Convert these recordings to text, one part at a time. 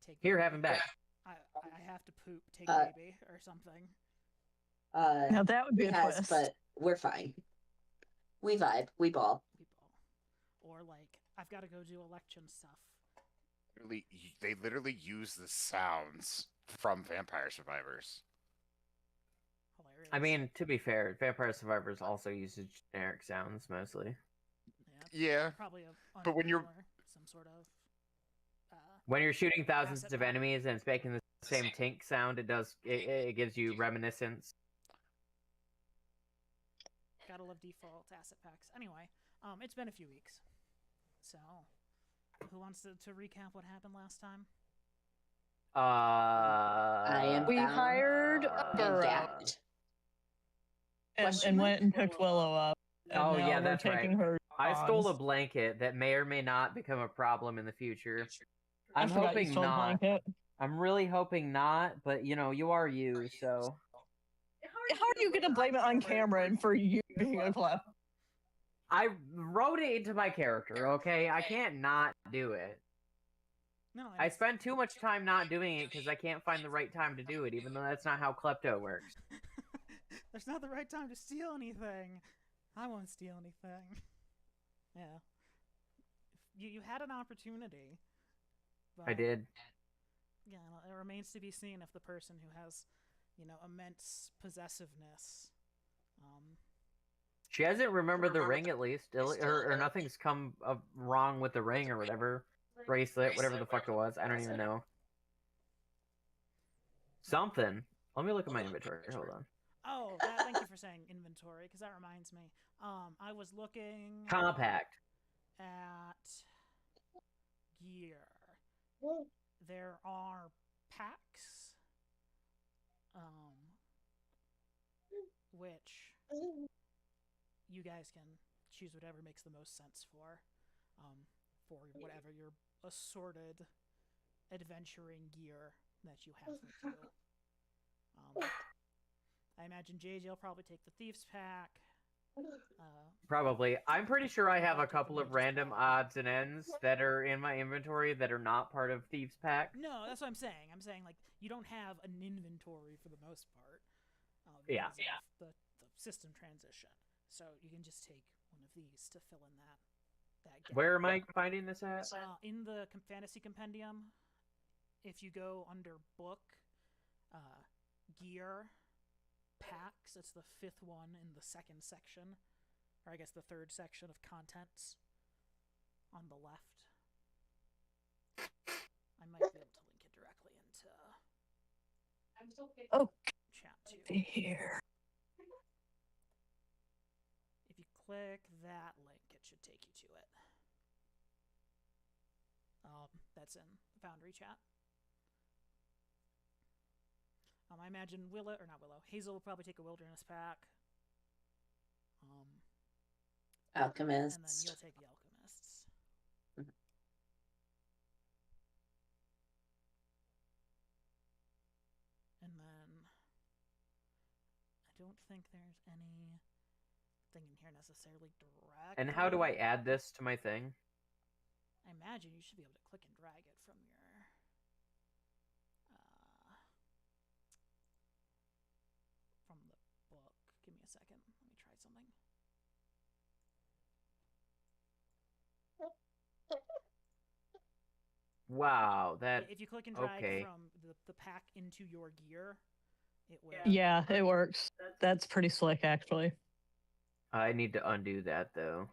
take Here, baby. have him back. I have to poop, take Uh, baby, or something. Now that would be It a has, twist. but we're fine. We vibe. We ball. People. Or, like, I've got to go do election stuff. They literally use the sounds from Vampire Survivors. Hilarious. I mean, to be fair, Vampire Survivors also uses generic sounds mostly. Yeah. Probably But when you're some sort of when you're shooting thousands asset of pack. enemies and it's making the same tink sound, it gives you reminiscence. Gotta love default asset packs. Anyway, it's been a few weeks, so who wants to recap what happened last time? I am We bound hired and Burrow gagged. and went and picked Willow up. And Oh, now yeah, we're that's taking right. her. I stole a bonds. blanket that may or may not become a problem in the future. I I'm forgot you hoping stole a not. blanket. I'm really hoping not, but you know, you are you, so. How are you going to blame it on Cameron for you being a clep? I wrote it into my character, okay? I can't not do it. No, I spend too much time not doing it because I can't find the right time to do it, even though that's not how Klepto works. There's not the right time to steal anything. I won't steal anything. Yeah. You had an opportunity. But, I did. Yeah, it remains to be seen if the person who has, immense possessiveness. She hasn't remembered the ring at least, or nothing's come wrong with the ring or whatever. Bracelet, whatever the fuck it was. I don't even know. Something. Let me look at my inventory. Hold on. Oh, thank you for saying inventory, because that reminds me. I was looking Compact. at gear. There are packs, which you guys can choose whatever makes the most sense for whatever your assorted adventuring gear that you have with you. I imagine JJ will probably take the Thieves Pack. Probably. I'm pretty sure I have a couple of random odds and ends that are in my inventory that are not part of Thieves Pack. No, that's what I'm saying. I'm saying, like, you don't have an inventory for the most part. Yeah. The system transition. So you can just take one of these to fill in that gap. Where am I finding this at? In the Fantasy Compendium, if you go under Book, Gear, Packs, it's the 5th one in the 2nd section, or I guess the 3rd section of Contents on the left. I might be able to link it directly into chat too. Here. If you click that link, it should take you to it. That's in the Foundry chat. I imagine Hazel will probably take a Wilderness Pack. Alchemist. And then you'll take the Alchemists. And then I don't think there's anything in here necessarily direct. And how do I add this to my thing? I imagine you should be able to click and drag it from your from the book. Give me a second. Let me try something. Wow, that... If you click and drag okay. from the pack into your gear, it will. Yeah, it works. That's pretty slick, actually. I need to undo that, though.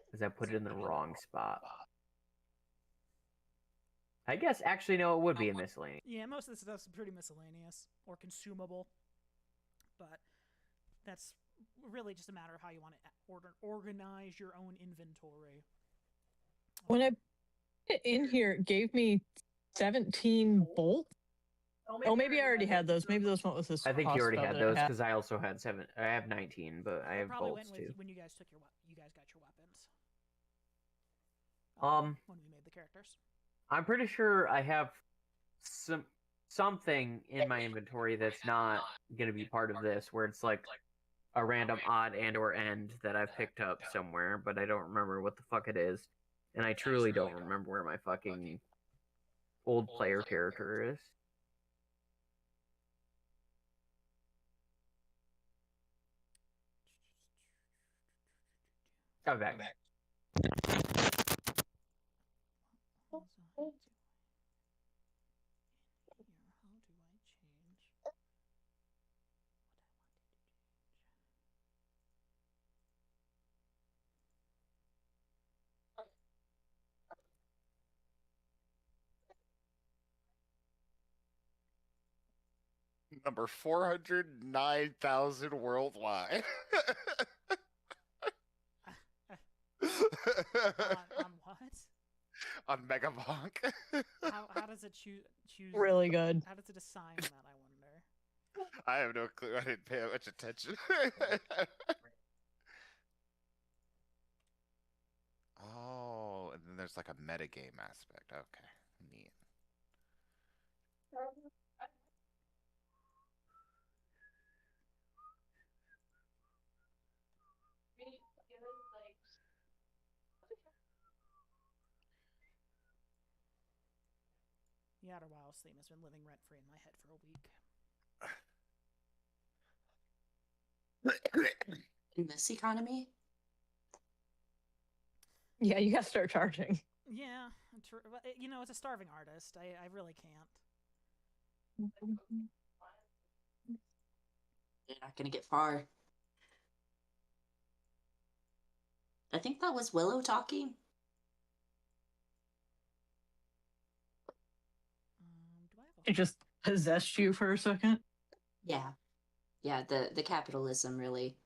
Because I put it in the wrong spot. I guess, actually, no, it would be a miscellaneous. Yeah, most of this stuff's pretty miscellaneous or consumable. But that's really just a matter of how you want to organize your own inventory. When I put it in here, it gave me 17 bolts. Oh, maybe I already had those. Maybe those went with this. I think you already crossbow had that I those because I also had 7. I have 19, but I have probably bolts went too. with when you guys took you guys got your weapons. When we made the characters. I'm pretty sure I have something in my inventory that's not going to be part of this, where it's like a random odd and or end that I've picked up somewhere, but I don't remember what the fuck it is. And I truly don't remember where my fucking old player character is. Come back. What was I doing? Here, how do I change what I wanted to change? Number 409,000 worldwide. On what? On Megabonk. How does it choose? Really good. How does it assign that? I wonder. I have no clue. I didn't pay much attention. Oh, and then there's like a metagame aspect. Okay, neat. The Outer Wilds theme has been living rent free in my head for a week. In this economy? Yeah, you gotta start charging. Yeah, but you know, it's a starving artist. I really can't. You're not gonna get far. I think that was Willow talking. Do I have a It just possessed you for a second. Yeah. Yeah, the capitalism really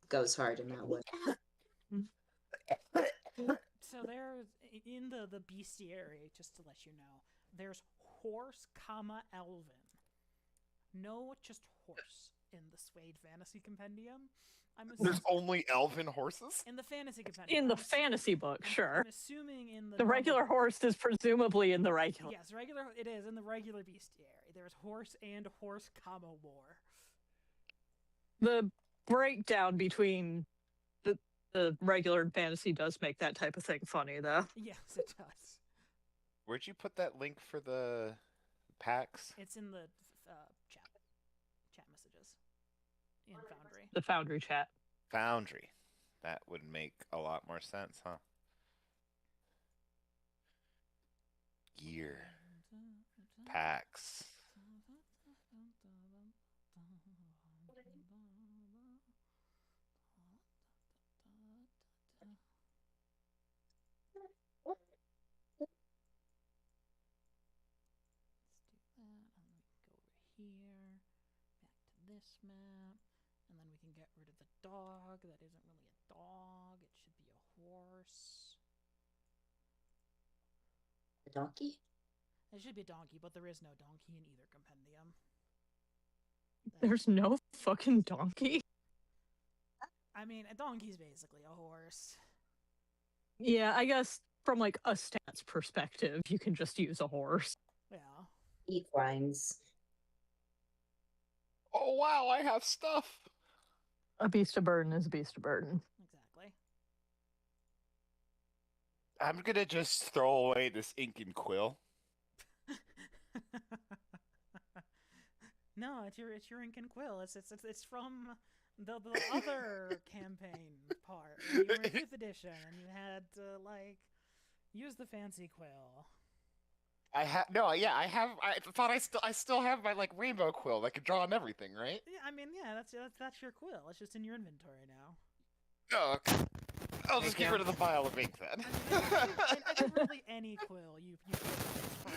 goes hard in that one. So there's in the bestiary, just to let you know, there's horse, elven. No, just horse in the Swade Fantasy Compendium. There's only elven horses? in the fantasy compendium. In the fantasy book, sure. I'm assuming in the The regular horse is presumably in the regular. Yes, regular. It is in the regular bestiary. There's horse and horse, war. The breakdown between the regular and fantasy does make that type of thing funny, though. Yes, it does. Where'd you put that link for the packs? It's in the chat messages in Foundry. The Foundry chat. Foundry. That would make a lot more sense, huh? Gear. Packs. Here, back to this map, and then we can get rid of the dog. That isn't really a dog, it should be a horse. A donkey? It should be a donkey, but there is no donkey in either compendium. There's no fucking donkey. I mean, a donkey's basically a horse. Yeah, I guess from like a stats perspective, you can just use a horse. Yeah. Equines. Oh wow, I have stuff. A beast of burden is a beast of burden. Exactly. I'm gonna just throw away this ink and quill. No, it's your ink and quill. It's from the other campaign part. You were in 5th edition and you had to like use the fancy quill. I thought I still have my like rainbow quill that can draw on everything, right? Yeah, I mean, yeah, that's your quill. It's just in your inventory now. Oh, okay. I'll just Hey, get Cam. rid of the vial of ink then. I think really any quill you feel like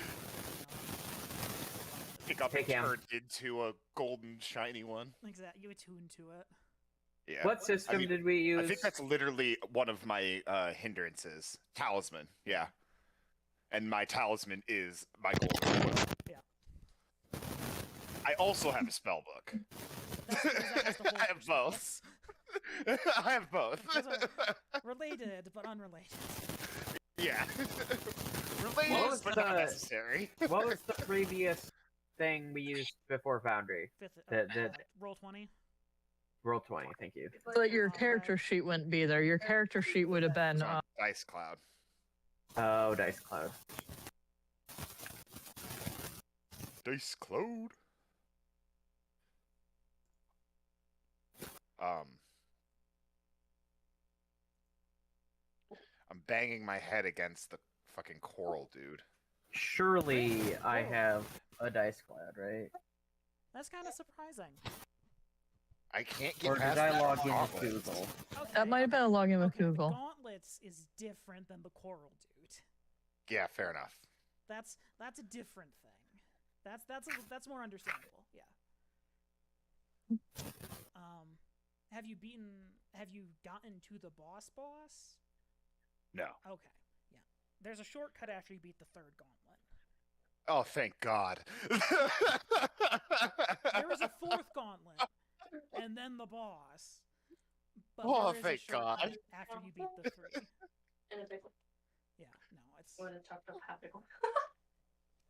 Pick up Hey, and Cam. turn into a golden shiny one. Exactly. You attune to it. Yeah. What system did we use? I think that's literally one of my hindrances. Talisman, yeah. And my talisman is my golden quill. Yeah. I also have a spell book. That's because that has the whole I have both. I have both. Those are related but unrelated. Yeah. What Related, was but the- not necessary. What was the previous thing we used before Foundry? Roll 20. Roll 20, thank you. But your character sheet wouldn't be there. Your character sheet would have been It's on Dice Cloud. Oh, Dice Cloud. Dice Cloud. I'm banging my head against the fucking coral, dude. Surely I have a Dice Cloud, right? That's kind of surprising. I can't get Or did past I that log in with gauntlet. Google? Okay. That might have been a login with okay, Google. The gauntlets is different than the coral dude. Yeah, fair enough. That's a different thing. That's more understandable. Yeah. Have you gotten to the boss? No. Okay. Yeah. There's a shortcut after you beat the third gauntlet. Oh, thank God. There is a fourth gauntlet, and then the boss. But Oh, there is thank a shortcut God. after you beat the three. And a big one. Yeah. No, it's. Or the top of half big one.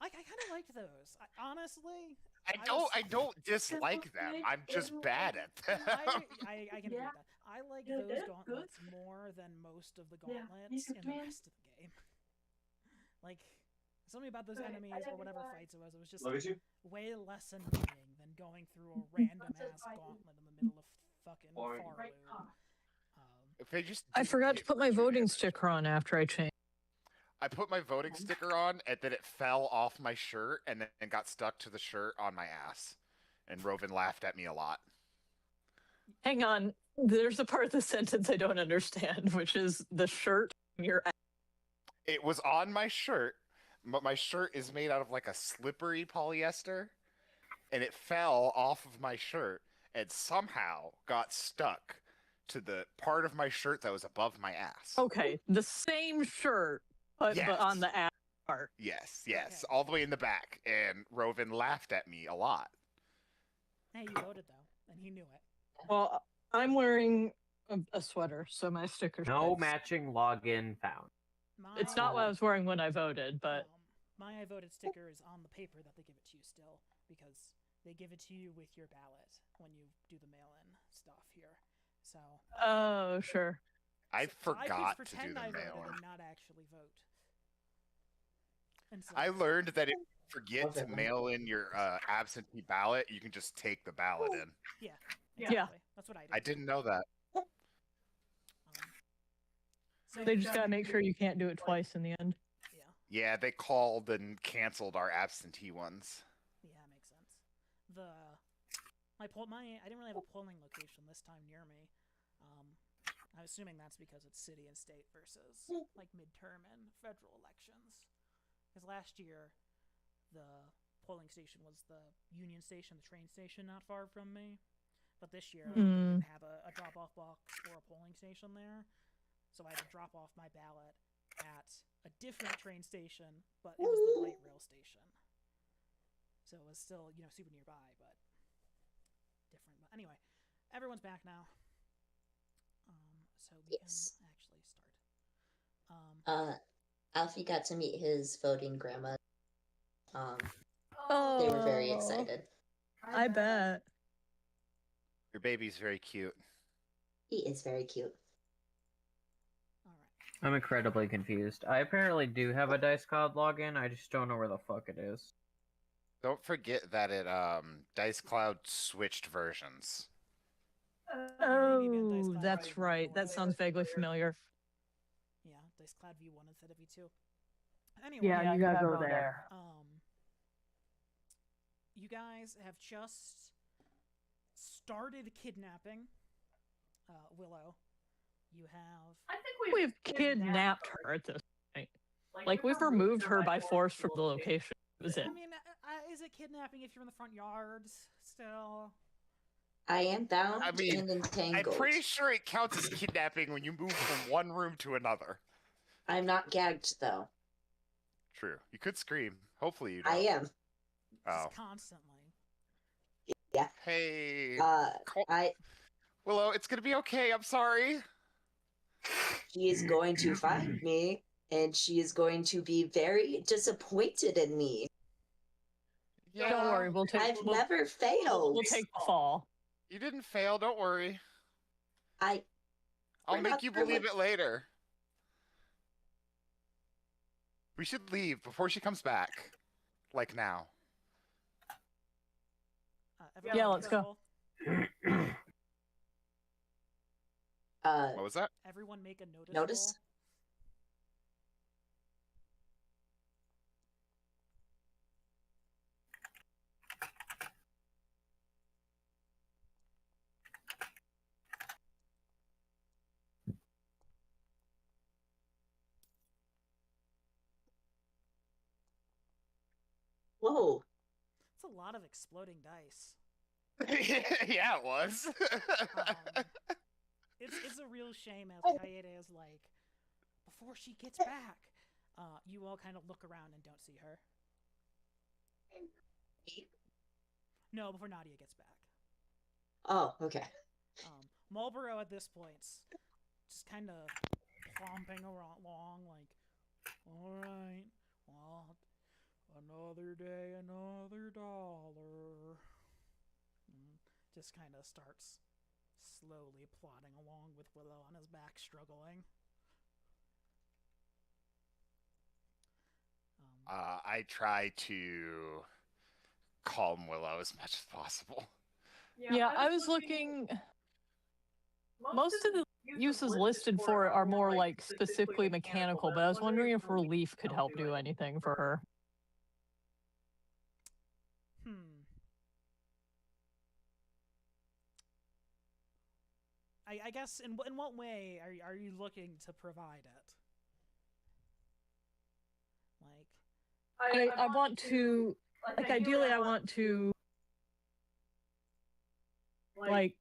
I kind of liked those. Honestly. I don't dislike them. I'm just bad at them. I can agree with that. I like those gauntlets more than most of the gauntlets in the rest of the game. Like, something about those enemies or whatever fights it was just way less annoying than going through a random ass gauntlet in the middle of fucking Farloon. If they just I didn't forgot to hit put my you voting damage. sticker on after I changed. I put my voting sticker on, and then it fell off my shirt, and then got stuck to the shirt on my ass. And Rovin laughed at me a lot. Hang on. There's a part of the sentence I don't understand, which is the shirt on your ass. It was on my shirt, but my shirt is made out of like a slippery polyester, and it fell off of my shirt and somehow got stuck to the part of my shirt that was above my ass. Okay, the same shirt, but on the ass part. Yes, Okay. all the way in the back, and Rovin laughed at me a lot. Hey, you voted though, and he knew it. Well, I'm wearing a sweater, so my sticker's No fixed. matching login found. It's not what I was wearing when I voted, but my I voted sticker is on the paper that they give it to you still, because they give it to you with your ballot when you do the mail-in stuff here. So. oh, sure. I so forgot could to do pretend the I voted mail. and not actually vote. And so, I learned that if you forget to mail in your absentee ballot, you can just take the ballot in. exactly. Yeah. That's what I did. I didn't know that. So They just gotta make sure you can't do it twice in the end. Yeah, they called and canceled our absentee ones. Yeah, makes sense. I didn't really have a polling location this time near me. I'm assuming that's because it's city and state versus like midterm and federal elections. Because last year, the polling station was the Union Station, the train station not far from me. But this year, they didn't have a drop-off box or a polling station there. So I had to drop off my ballot at a different train station, but it was the light rail station. So it was still, super nearby, but different. But anyway, everyone's back now. So we Yes. can actually start. Alfie got to meet his voting grandma. Oh, They were very excited. I bet. Your baby's very cute. He is very cute. All right. I'm incredibly confused. I apparently do have a Dice Cloud login, I just don't know where the fuck it is. Don't forget that Dice Cloud switched versions. Oh, that's right. That sounds vaguely familiar. Yeah, Dice Cloud V1 instead of V2. Anyway, Yeah, you gotta go there. You guys have just started kidnapping Willow. You have. I think we've kidnapped her at this point. Like, we've removed her by force from the location. That was it. I mean, is it kidnapping if you're in the front yards still? I am bound I mean, and entangled. I'm pretty sure it counts as kidnapping when you move from one room to another. I'm not gagged though. True. You could scream. Hopefully you don't. I am. Oh. Just constantly. Yeah. Hey. Col- I. Willow, it's gonna be okay. I'm sorry. She is going to find me, and she is going to be very disappointed in me. Yeah. Don't worry, we'll take. I've we'll, never failed. we'll take the fall. You didn't fail. Don't worry. I. I'll We're make not you sure believe what- it later. We should leave before she comes back. Like now. Everyone Yeah, make a let's go. roll. What was that? Everyone make a notice. Notice? Whoa. It's a lot of exploding dice. Yeah, it was. It's a real shame as Kaede is like, before she gets back, you all kind of look around and don't see her. No, before Nadia gets back. Oh, okay. Marlboro at this point, just kind of clomping along, like, all right, well, another day, another dollar. Just kind of starts slowly plodding along with Willow on his back, struggling. I try to calm Willow as much as possible. Yeah, I was looking. Most of the uses listed for it are more like specifically mechanical, but I was wondering if relief could help do anything for her. I guess in what way are you looking to provide it? Like, I want to, like, ideally, I want to, like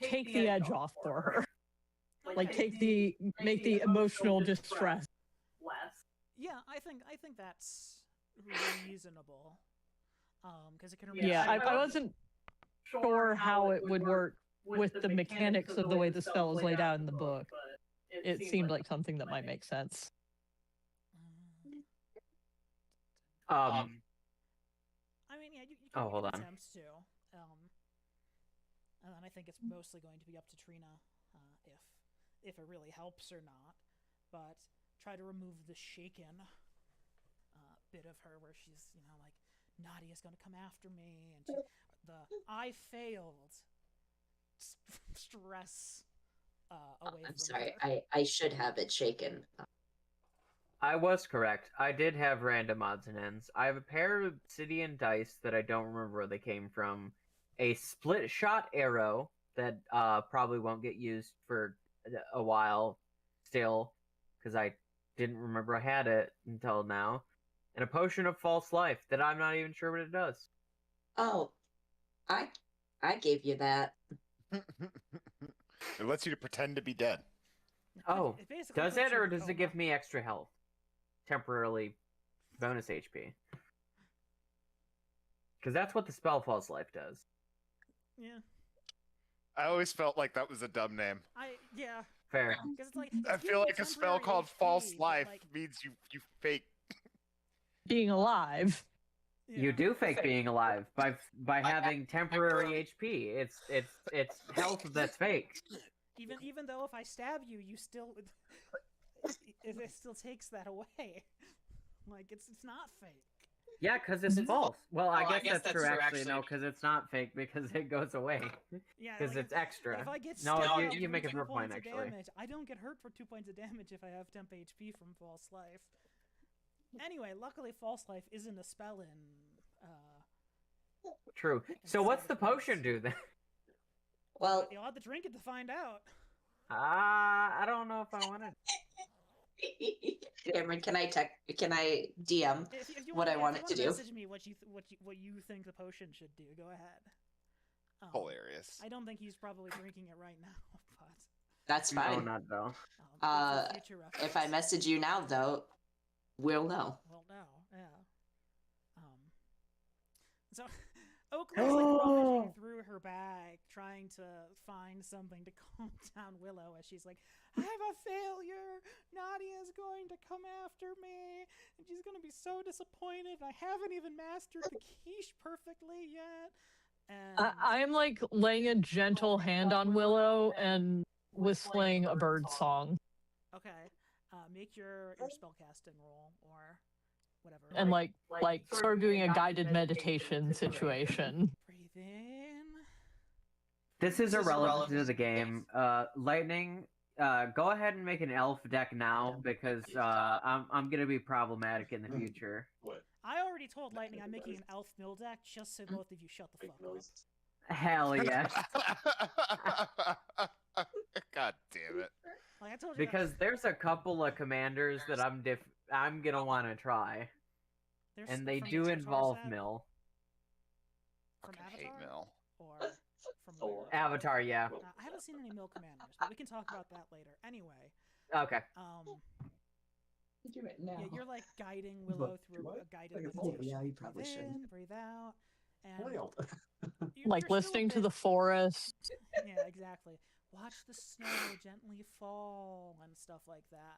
take the edge off for her. Like, make the emotional distress less. Yeah, I think that's reasonable. Because it can remain. Yeah, I wasn't sure how it would work with the mechanics of the way the spell is laid out in the book. It seemed like something that might make sense. I mean, yeah, you can hold on. attempts to. And then I think it's mostly going to be up to Trina if it really helps or not. But try to remove the shaken bit of her where she's, like, Nadia's going to come after me, and I failed stress away I'm from sorry. her. I should have it shaken. I was correct. I did have random odds and ends. I have a pair of obsidian dice that I don't remember where they came from. A split shot arrow that probably won't get used for a while still, because I didn't remember I had it until now. And a potion of false life that I'm not even sure what it does. Oh, I gave you that. It lets you to pretend to be dead. Oh, It basically does puts it, you or in does it coma. give me extra health? Temporarily bonus HP. Because that's what the spell false life does. Yeah. I always felt like that was a dumb name. Yeah. Fair. Because it's like I it's feel giving like you a spell temporary called HP, false but, life like, means you fake. Being alive. yeah. You do fake being alive by having temporary HP. It's health that's fake. Even though if I stab you, you still it still takes that away. Like it's not fake. Yeah, because it's false. Well, I guess that's true. Actually, no, because it's not fake because it goes away. Yeah, Because like, it's extra. If I get No, stabbed you for make a 2 fair point, points of actually. damage, I don't get hurt for 2 points of damage if I have temp HP from false life. Anyway, luckily false life isn't a spell in True. So what's the potion do then? Well, you'll have to drink it to find out. I don't know if I want it. Cameron, can I DM If you what I want it to do? Message me what you think the potion should do. Go ahead. Hilarious. I don't think he's probably drinking it right now, but That's No, fine. not though. good for future If I reference. message you now, though, we'll know. Well, no, yeah. So Oakley's like rummaging through her bag, trying to find something to calm down Willow as she's like, I'm a failure. Nadia's going to come after me, and she's going to be so disappointed. I haven't even mastered the quiche perfectly yet. And I'm like laying a gentle hand on Willow and whistling a bird song. okay. Make your spellcasting roll or whatever. And like sort of doing a guided meditation situation. Breathe in. This is irrelevant to the game. Lightning, go ahead and make an elf deck now because I'm gonna be problematic in the future. I already told Lightning I'm making an elf mill deck just so both of you shut the fuck up. Hell yes. God damn it. Like I told you Because there's a couple of commanders that I'm gonna want to try, there's and they from do the involve set mill. from Fucking hate Avatar Mill. or from where? Avatar, yeah. I haven't seen any mill commanders, but we can talk about that later. Anyway, Okay. Do it now. yeah, you're like guiding Willow through a guided meditation. Yeah, you Breathe probably in, should. breathe out, and Like you're still a listening to bit- the forest. Yeah, exactly. Watch the snow gently fall and stuff like that.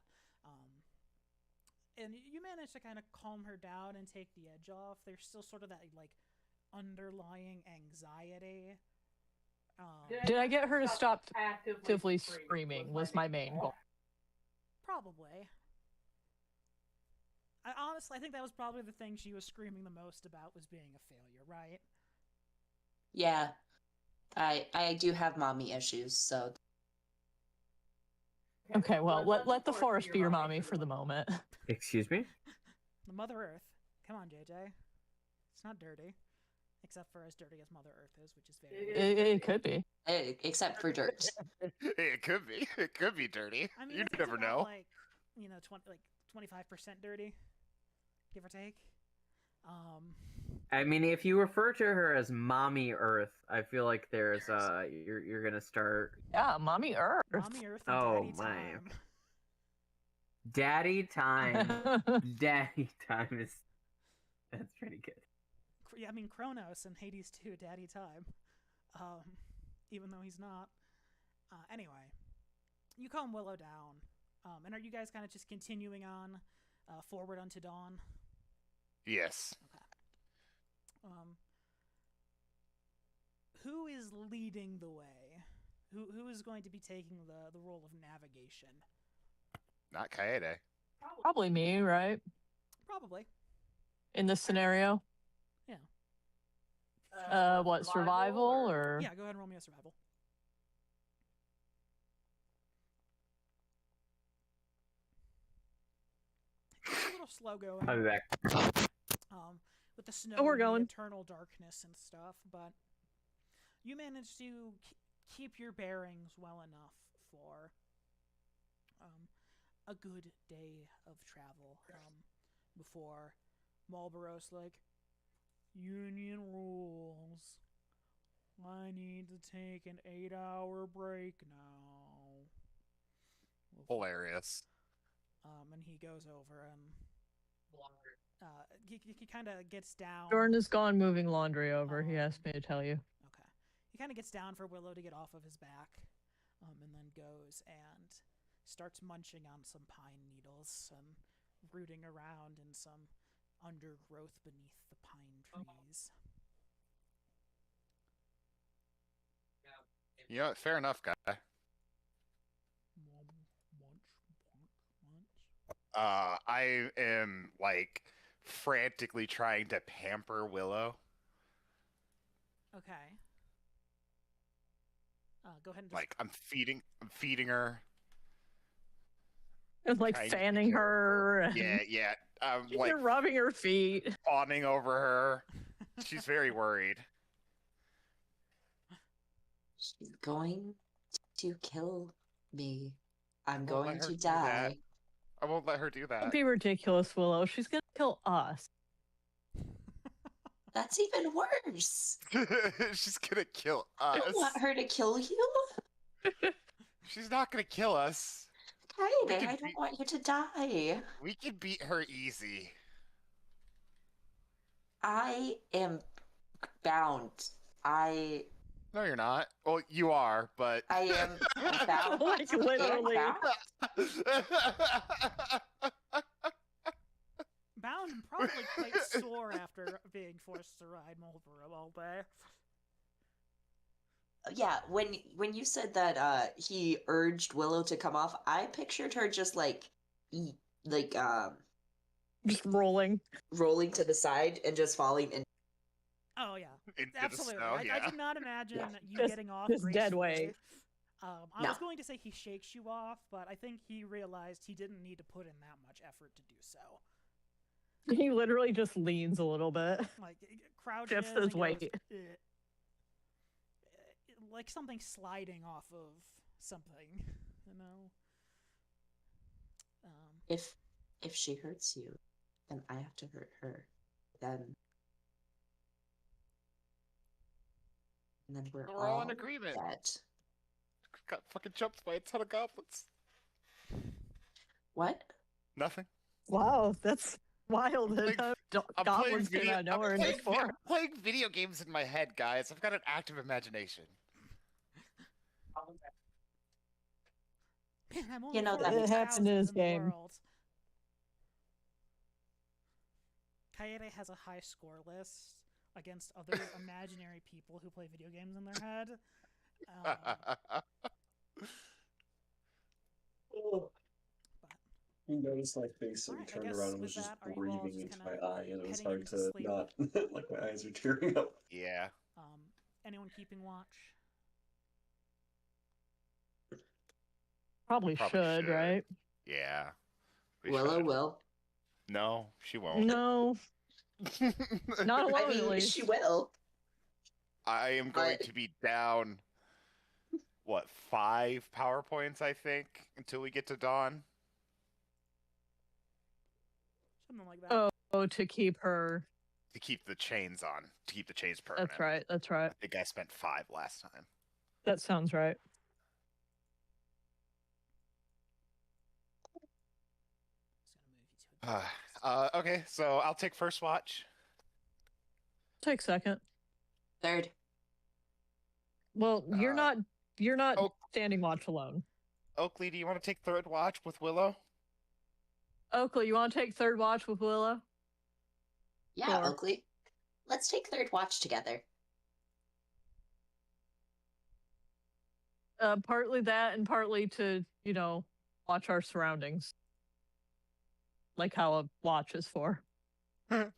And you manage to kind of calm her down and take the edge off. There's still sort of that like underlying anxiety. Did I get her to stop actively screaming was my main goal. Probably. I think that was probably the thing she was screaming the most about was being a failure, right? Yeah, I do have mommy issues, so Okay, well, let the forest be your mommy for the moment. Excuse me? The Mother Earth. Come on, JJ. It's not dirty. Except for as dirty as Mother Earth is, which is very... It could be. except for dirt. It could be. It could be dirty. I mean, You it's never about, know. like, 25% dirty, give or take. I mean, if you refer to her as Mommy Earth, I feel like there's you're gonna start Yeah, mommy Earth. Mommy Earth and Oh, Daddy my. Time. Daddy Time. Daddy Time is that's pretty good. Yeah, I mean Kronos and Hades 2, Daddy Time. Even though he's not. Anyway, you calm Willow down. And are you guys kind of just continuing on forward unto dawn? Yes. Who is leading the way? Who is going to be taking the role of navigation? Not Kaede. Probably me, right? Probably. In this scenario. What, survival or? Yeah, go ahead and roll me a survival. It's a little slow going. I'll be back. With the snow Oh, we're and the going. eternal darkness and stuff, but you managed to keep your bearings well enough for a good day of travel before Marlboro's like, Union rules. I need to take an 8-hour break now. Hilarious. And he goes over and he kind of gets down. Jordan has gone moving laundry over. He asked me to tell you. Okay. He kind of gets down for Willow to get off of his back, and then goes and starts munching on some pine needles and rooting around in some undergrowth beneath the pine trees. You know what? Fair enough, guy. Munch. I am like frantically trying to pamper Willow. Okay. Go ahead and just... Like I'm feeding her. And like Trying to fanning care her. And Yeah. I'm like you're rubbing her feet. fawning over her. She's very worried. She's going to kill me. I'm won't let going her to do that. die. I won't let her do Don't that. be ridiculous, Willow. She's gonna kill us. That's even worse. She's gonna kill I us. don't want her to kill you. She's not gonna kill us. Kaede, can I beat- don't want you to die. We can beat her easy. I am bound. I No, you're not. Well, you are, but am bound. Like literally. Bound. Bound and probably quite sore after being forced to ride Marlboro all day. Yeah, when you said that he urged Willow to come off, I pictured her just like like Just rolling. rolling to the side and just falling in. Oh yeah, Into the absolutely. snow, I yeah. did not imagine you Just- getting off just dead gracefully. weight. I No. was going to say he shakes you off, but I think he realized he didn't need to put in that much effort to do so. He literally just leans a little bit. Like crouches Shifts and his goes, weight. like something sliding off of something, you know. If she hurts you, then I have to hurt her. Then we're all in all agreement. dead. Got fucking jumped by a ton of goblins. What? Nothing. Wow, that's wild. Like, That I'm goblins came out of nowhere in this form. I'm playing video games in my head, guys. I've got an active imagination. Man, I'm only You know, that 40,000 it happened in his in the game. world. Kaede has a high score list against other imaginary people who play video games in their head. But You notice my face and Alright, I turned guess around and with was just that, are you all breathing just into my kinda eye, and it was heading hard into to sleep? not like my eyes are tearing up. Yeah. anyone keeping watch? Probably should, right? Yeah. We Willow should. will. No, she won't. No, not alone I at mean, least. she will. I am going But- to be down, what, 5 PowerPoints, I think, until we get to dawn. Something like that. Oh, to keep her. To keep the chains on. To keep the chains permanent. That's right. That's right. I think I spent 5 last time. That sounds right. Just gonna move you to a Okay, so I'll take first watch. Take second. Third. Well, you're Uh, not oh. standing watch alone. Oakley, do you want to take third watch with Willow? Oakley, you want to take third watch with Willow? Yeah, Sure. Oakley. Let's take third watch together. Partly that, and partly to watch our surroundings, like how a watch is for. You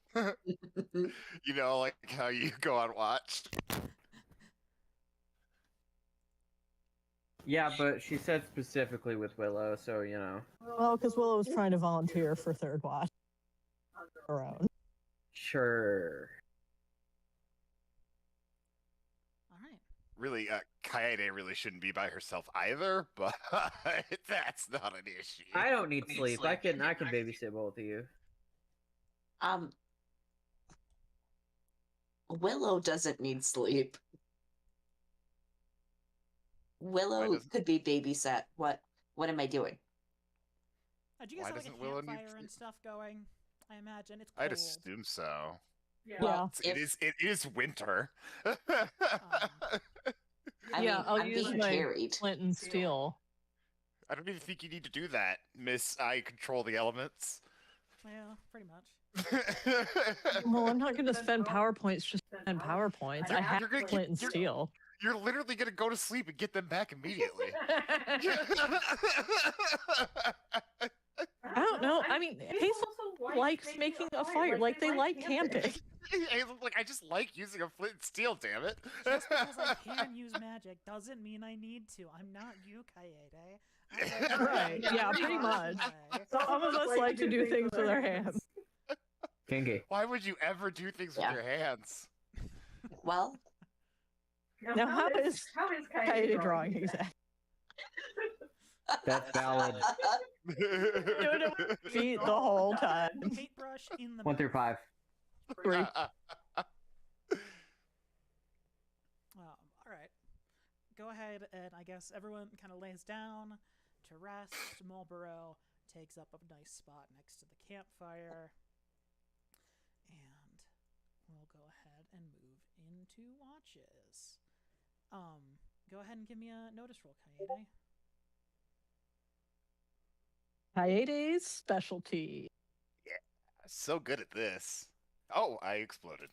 know, like how you go on watch. Yeah, but she said specifically with Willow, so you know. Well, because Willow was trying to volunteer for third watch on her own. Sure. Alright. Really, Kaede really shouldn't be by herself either, but that's not an issue. I don't need sleep. I can babysit both of you. Willow doesn't need sleep. Willow doesn't- could be babysat. What am I doing? Did you guys Why have like a doesn't Willow need campfire and sleep? stuff going? I imagine it's cold. I'd assume so. Yeah. It is winter. I Yeah, mean, I'll I'm use being my carried. Flint and steel. I don't even think you need to do that, Miss. I control the elements. Yeah, pretty much. Well, I'm not going to spend PowerPoints just to spend PowerPoints. I have You're gonna Flint and you're- steel. You're literally gonna go to sleep and get them back immediately. I don't know. I mean, Hazel likes making a fire. Like, they like camping. Hey, look, I just like using a flint and steel, damn it. Just because I can use magic doesn't mean I need to. I'm not you, Kaede. Right, yeah, pretty much. Some of us like to do things with our hands. Kinky. Why would you ever do things Yeah. with your hands? Well, Now, how is Kaede drawing exactly? That's valid. Doing it with feet the whole time. Paintbrush in the 1 through 5. 3. Alright. Go ahead and I guess everyone kind of lays down to rest. Marlborough takes up a nice spot next to the campfire. And we'll go ahead and move into watches. Go ahead and give me a notice roll, Kaede. Kaede's specialty. So good at this. Oh, I exploded.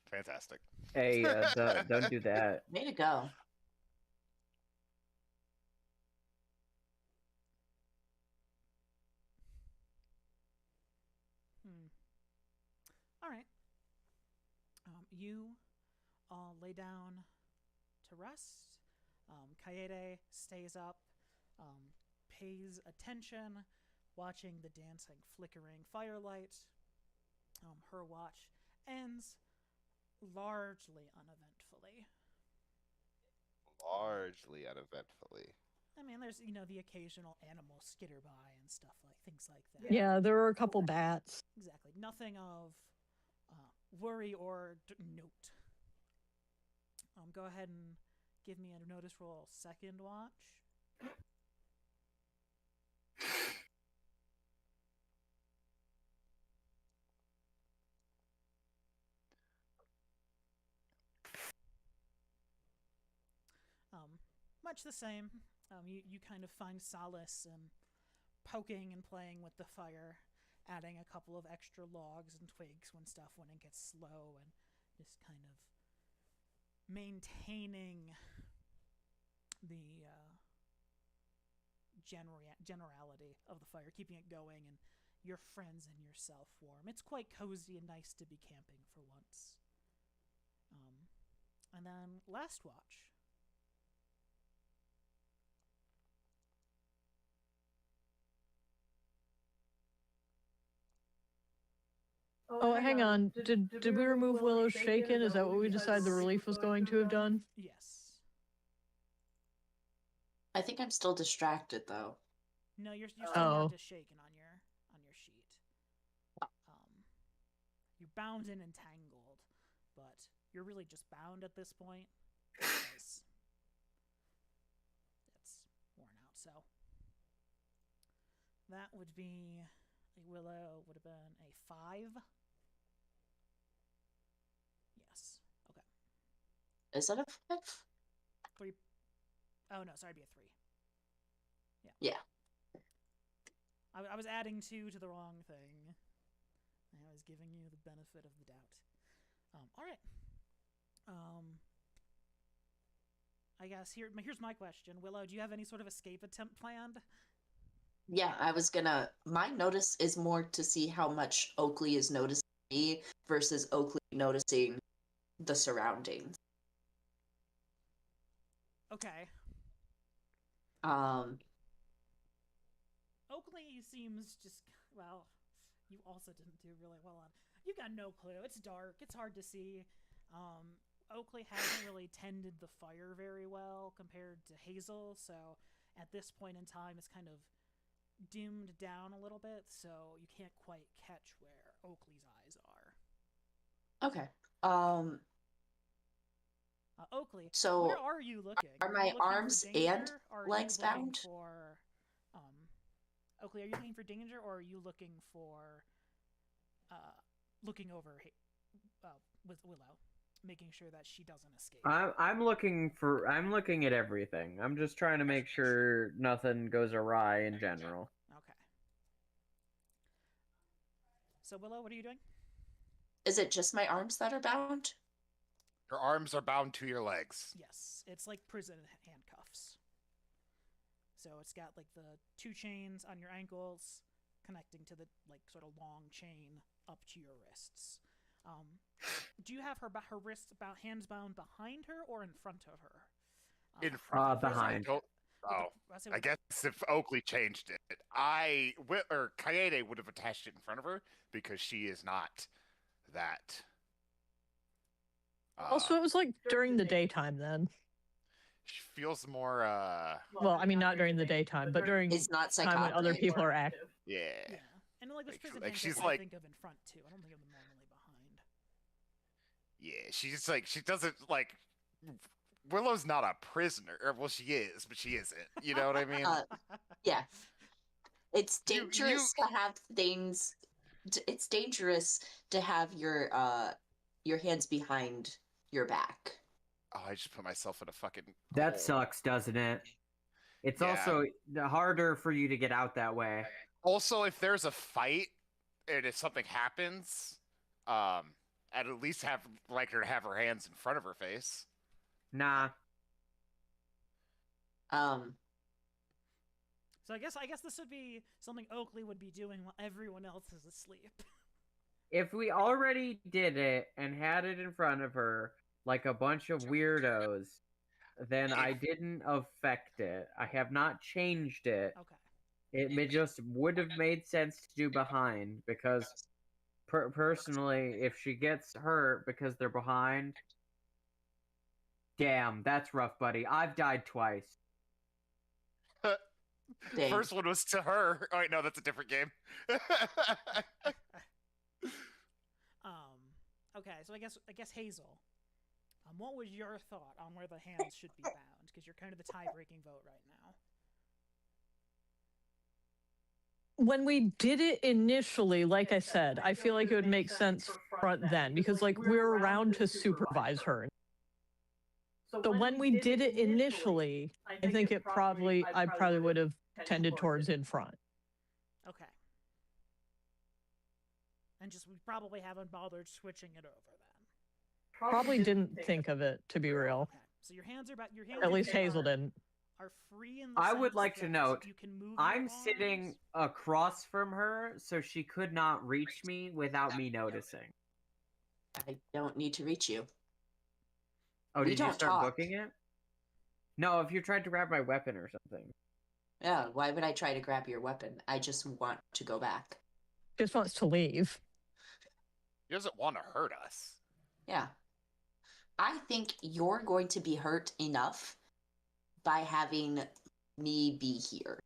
Fantastic. Hey, don't do that. way to go. All right. You lay down to rest. Kaede stays up, pays attention, watching the dancing, flickering firelight. Her watch ends largely uneventfully. Largely uneventfully. I mean, there's the occasional animal skitter by and stuff like things like that. Yeah, there were a couple bats. Exactly. Nothing of worry or note. Go ahead and give me a notice roll second watch. Much the same. You kind of find solace in poking and playing with the fire, adding a couple of extra logs and twigs when it gets slow, and just kind of maintaining the generality of the fire, keeping it going, and your friends and yourself warm. It's quite cozy and nice to be camping for once. And then last watch. Oh, hang on. Did we remove Willow's Shaken? Is that what we decided the relief was going to have done? Yes. I think I'm still distracted though. No, you're still Oh. marked as shaken on your sheet. You're bound and entangled, but you're really just bound at this point because it's worn out. So that would be Willow would have been a 5. Yes. Okay. Is that a 5? 3. Oh no, sorry, it'd be a 3. Yeah. Yeah. I was adding 2 to the wrong thing. I was giving you the benefit of the doubt. All right. I guess here's my question. Willow, do you have any sort of escape attempt planned? Yeah, I was gonna. My notice is more to see how much Oakley is noticing me versus Oakley noticing the surroundings. Okay. Oakley seems just, well, you also didn't do really well on. You got no clue. It's dark. It's hard to see. Oakley hasn't really tended the fire very well compared to Hazel, so at this point in time it's kind of dimmed down a little bit, so you can't quite catch where Oakley's eyes are. Okay. Oakley, So where are you looking? are you my looking for arms danger, and or are you legs looking bound? For, Oakley, are you looking for danger, or are you looking for looking over with Willow, making sure that she doesn't escape? I'm looking at everything. I'm just trying to make sure nothing goes awry in general. Okay. So Willow, what are you doing? Is it just my arms that are bound? Your arms are bound to your legs. Yes, it's like prison handcuffs. So it's got like the 2 chains on your ankles connecting to the like sort of long chain up to your wrists. Do you have her wrists hands bound behind her or in front of her? In front of her. behind. I guess if Oakley changed it, Kaede would have attached it in front of her because she is not that. Also, it was like during the daytime then. She feels more. Well, I mean, not during the daytime, but during It's not time when psychotic. other people are active. Yeah. Yeah, and like those Like- prison like handcuffs, she's I like- think of in front too. I don't think of them normally behind. Yeah, she's like she doesn't like. Willow's not a prisoner. Well, she is, but she isn't. You know what I mean? Yeah. It's You- dangerous to have things. It's dangerous to have your hands behind your back. Oh, I just put myself in a fucking. That hole. sucks, doesn't it? It's Yeah. also harder for you to get out that way. Also, if there's a fight and if something happens, I'd at least like her to have her hands in front of her face. Nah. So I guess this would be something Oakley would be doing while everyone else is asleep. if we already did it and had it in front of her like a bunch of weirdos, then I didn't affect it. I have not changed it. Okay. Just would have made sense to do behind because personally, if she gets hurt because they're behind, damn, that's rough, buddy. I've died twice. Dang. First one was to her. Oh, wait, no, that's a different game. Okay, so I guess Hazel. What was your thought on where the hands should be bound? Because you're kind of the tie-breaking vote right now. When we did it initially, like I said, I feel like it would make sense front then because like we're around to supervise her. So when we did it initially, I think I probably would have tended towards in front. Okay. And just we probably haven't bothered switching it over then. Probably didn't think of it, to be real. Okay. So your hands are about your hands. At least Hazel didn't. Are free in the I would sense like to that note, you can move I'm your sitting arms. across from her, so she could not reach me without me noticing. I don't need to reach you. Oh, We did you don't start talk. booking it? No, if you tried to grab my weapon or something. Yeah, why would I try to grab your weapon? I just want to go back. Just wants to leave. He doesn't want to hurt us. Yeah. I think you're going to be hurt enough by having me be here.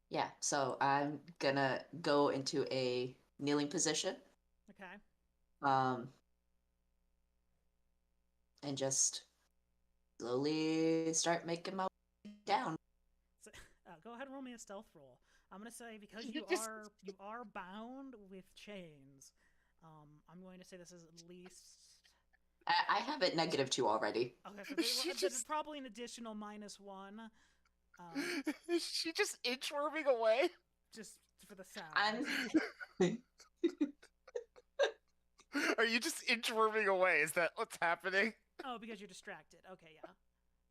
Yeah, so I'm gonna go into a kneeling position. Okay. And just slowly start making my way down. So, go ahead and roll me a stealth roll. I'm gonna say because You you just- are bound with chains. I'm going to say this is at least. I have it -2 already. Okay, so She there's just- probably an additional -1. Is she just inchworming away? Just for the sound. Are you just inchworming away? Is that what's happening? Oh, because you're distracted. Okay, yeah.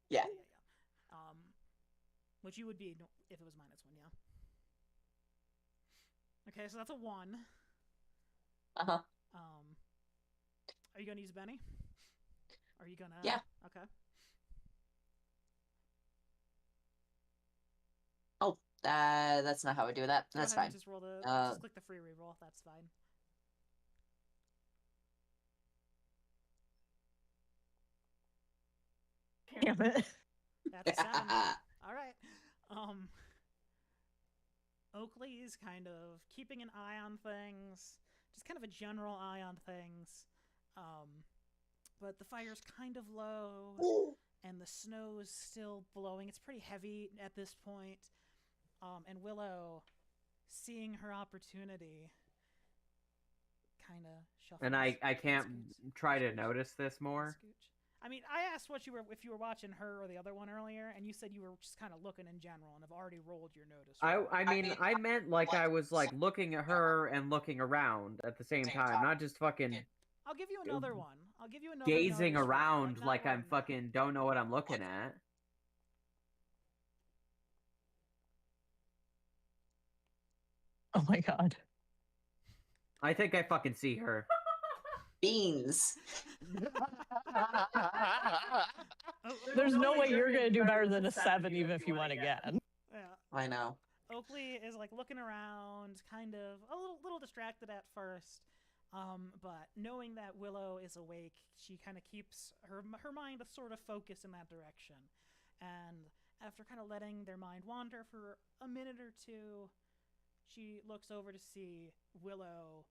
Yeah. Which you would be if it was -1, yeah. Okay, so that's a 1. Uh-huh. Are you gonna use Benny? Are you gonna? Yeah. Okay. Oh, that's not how I do that. Go That's ahead fine. and just roll the. Just click the free reroll. That's fine. Damn it. That's a 7. All right. Oakley is kind of keeping an eye on things, just kind of a general eye on things. But the fire's kind of low, and the snow's still blowing. It's pretty heavy at this point. And Willow, seeing her opportunity, kind of shuffles. And I can't scoots, try to scooch, notice this more. scooch. I mean, I asked if you were watching her or the other one earlier, and you said you were just kind of looking in general and have already rolled your notice. roll. I mean, I meant like I was like looking at her and looking around at the same time, not just fucking I'll give you another one. I'll give you another gazing notice roll, around not like right I'm now. fucking don't know what I'm looking at. Oh my god. I think I fucking see her. Beans. There's no way you're gonna do better than a 7 even if you went again. Yeah. I know. Oakley is like looking around, kind of a little distracted at first, but knowing that Willow is awake, she kind of keeps her mind sort of focused in that direction. And after kind of letting their mind wander for a minute or two, she looks over to see Willow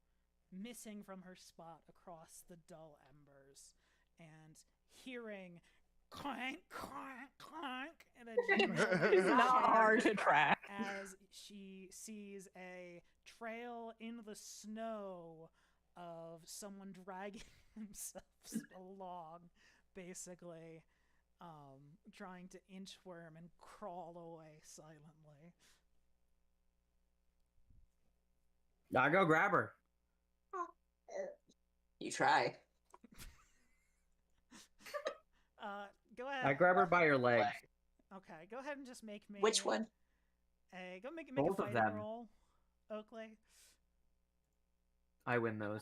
missing from her spot across the dull embers, and hearing clank, clank, clank, and It's not hard to track. as she sees a trail in the snow of someone dragging themselves along, basically, trying to inchworm and crawl away silently. I go grab her. You try. Go ahead. I grab her by her legs. Okay, go ahead and just make me. Which one? Hey, go make a Both of fighting them. roll, Oakley. I win those.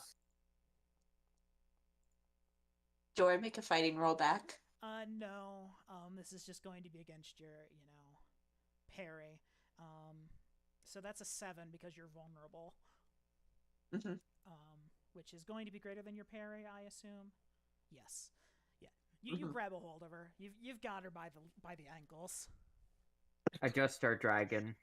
Do I make a fighting roll back? No. This is just going to be against your, parry. So that's a 7 because you're vulnerable. Mhm. Which is going to be greater than your parry, I assume. Yes. Yeah. You Mhm. grab a hold of her. You've got her by the ankles. I just start dragging.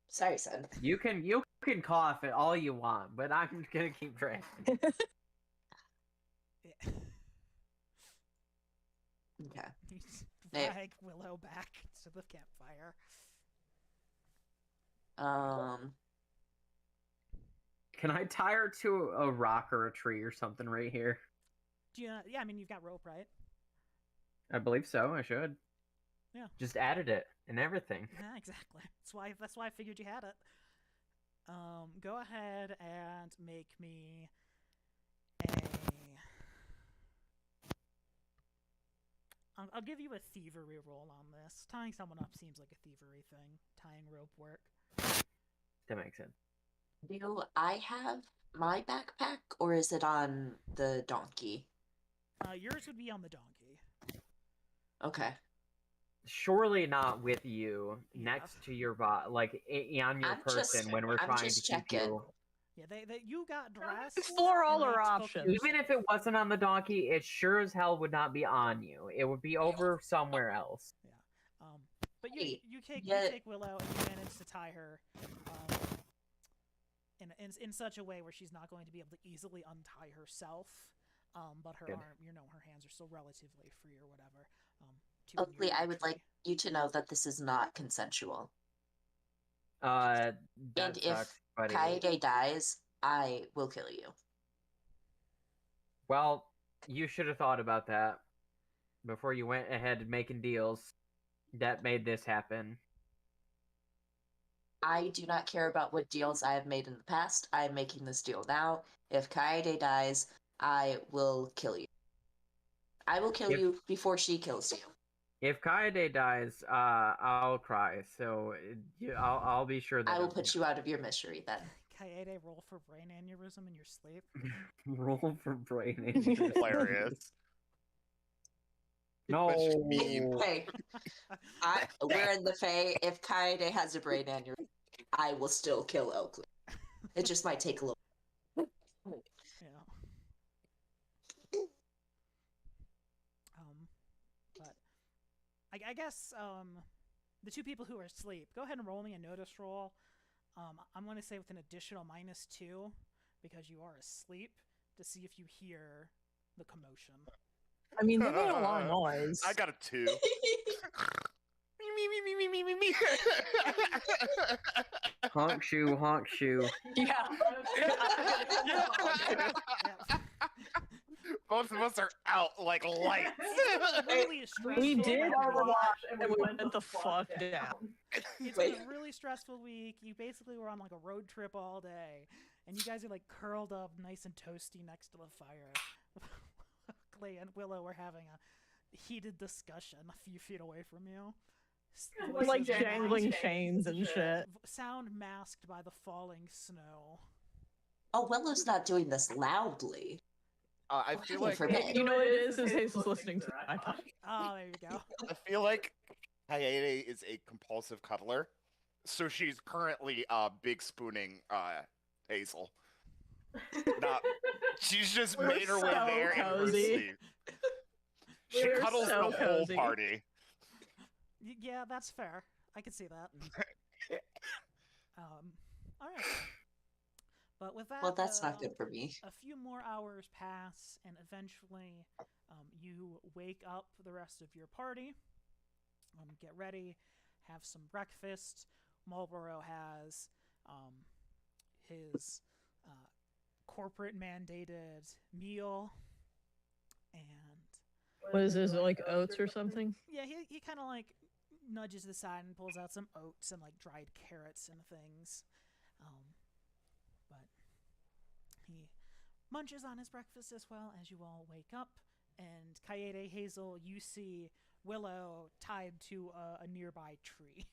Sorry, son. You can cough it all you want, but I'm gonna keep dragging. Yeah. Okay. You Hey. drag Willow back to the campfire. Can I tie her to a rock or a tree or something right here? Yeah, I mean, you've got rope, right? I believe so. I should. Yeah. Just added it and everything. Yeah, exactly. That's why I figured you had it. Go ahead and make me a. I'll give you a thievery roll on this. Tying someone up seems like a thievery thing. Tying rope work. That makes sense. Do I have my backpack, or is it on the donkey? Yours would be on the donkey. Okay. Surely not with you Yeah. next to your bot, like on your I'm person just- when we're I'm trying to just keep checking. you. Yeah, they you got dressed. Explore all and they our took options. you- Even if it wasn't on the donkey, it sure as hell would not be on you. It would be over somewhere else. But Wait, you take yeah. you take Willow and you manage to tie her in such a way where she's not going to be able to easily untie herself. But her Good. arm, her hands are still relatively free or whatever. To Oakley, near I the would tree. like you to know that this is not consensual. That And if sucks, buddy. Kaede dies, I will kill you. Well, you should have thought about that before you went ahead and making deals that made this happen. I do not care about what deals I have made in the past. I am making this deal now. If Kaede dies, I will kill you. I will kill If- you before she kills you. If Kaede dies, I'll cry. So I'll be sure that I will put you out of your misery then. Kaede, roll for brain aneurysm in your sleep. roll for brain injury. Hilarious. No. That's just mean. Hey, we're in the Fae. If Kaede has a brain aneurysm, I will still kill Oakley. It just might take a little. Yeah. But I guess the two people who are asleep, go ahead and roll me a notice roll. I'm going to say with an additional -2 because you are asleep to see if you hear the commotion. I mean, they made a lot of noise. I got a 2. Me. Honk shoe, honk shoe. Yeah. Yeah. Both of us are out like lights. It's really stressful. We did week. Overwatch and we went the fuck down. It's Wait. been a really stressful week. You basically were on like a road trip all day, and you guys are like curled up, nice and toasty next to the fire. Clay and Willow were having a heated discussion a few feet away from you. We're like Voices jangling masked- chains and shit. sound masked by the falling snow. Oh, Willow's not doing this loudly. I feel like For me. You know what it is Hazel's listening to my iPod. Oh, there you go. I feel like Kaede is a compulsive cuddler, so she's currently big spooning Hazel. Not, she's just We're made her way so there and cozy. sleep. She We're cuddles so the whole cozy. party. Yeah, that's fair. I can see that. All right. But with that, Well, that's not good for me. a few more hours pass, and eventually you wake up the rest of your party. Get ready, have some breakfast. Marlboro has his corporate mandated meal, and What is this, like oats or something? yeah, he kind of like nudges aside and pulls out some oats and like dried carrots and things. But he munches on his breakfast as well as you all wake up. And Kaede, Hazel, you see Willow tied to a nearby tree.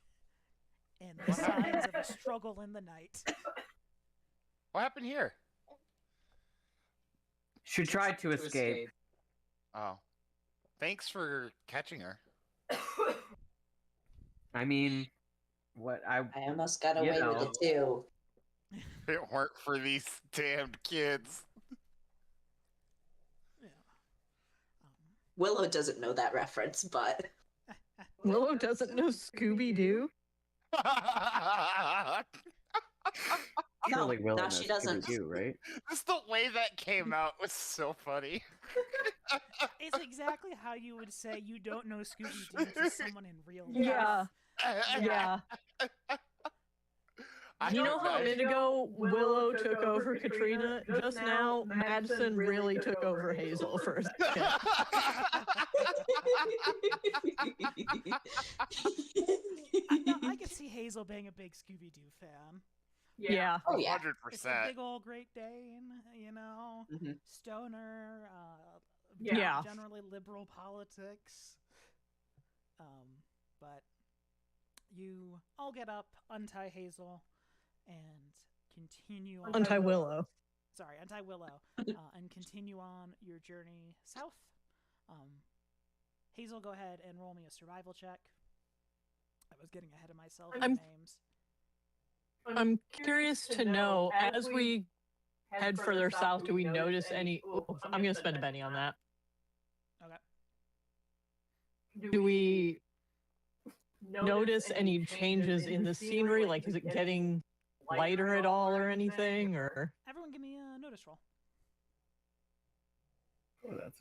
And the signs of a struggle in the night. What happened here? She tried to escape. Oh. Thanks for catching her. I mean, what I almost got You away know. with it too. If it weren't for these damned kids. Yeah. Willow doesn't know that reference, but Willow doesn't know Scooby Doo. surely no, Willow no, knows she doesn't. Scooby-Doo, right? Just the way that came out was so funny. It's exactly how you would say you don't know Scooby-Doo to someone in real life. Yeah, yeah. You know how a minute ago Willow took over Katrina? Just now, Madison really took over Hazel for a second. I could see Hazel being a big Scooby-Doo fan. Yeah. Oh yeah. 100%. It's a big old Great Dane, you know, Mhm. stoner, Yeah. generally liberal politics. But you all get up, untie Hazel, and continue on. Untie Willow. Sorry, untie Willow, and continue on your journey south. Hazel, go ahead and roll me a survival check. I was getting ahead of myself with I'm- names. I'm curious to know, as we head further south, do we notice any... Oh, I'm going to spend a penny on that. Okay. Do we notice any changes in the scenery? Like, is it getting lighter at all or anything? Or Everyone give me a notice roll. Oh, that's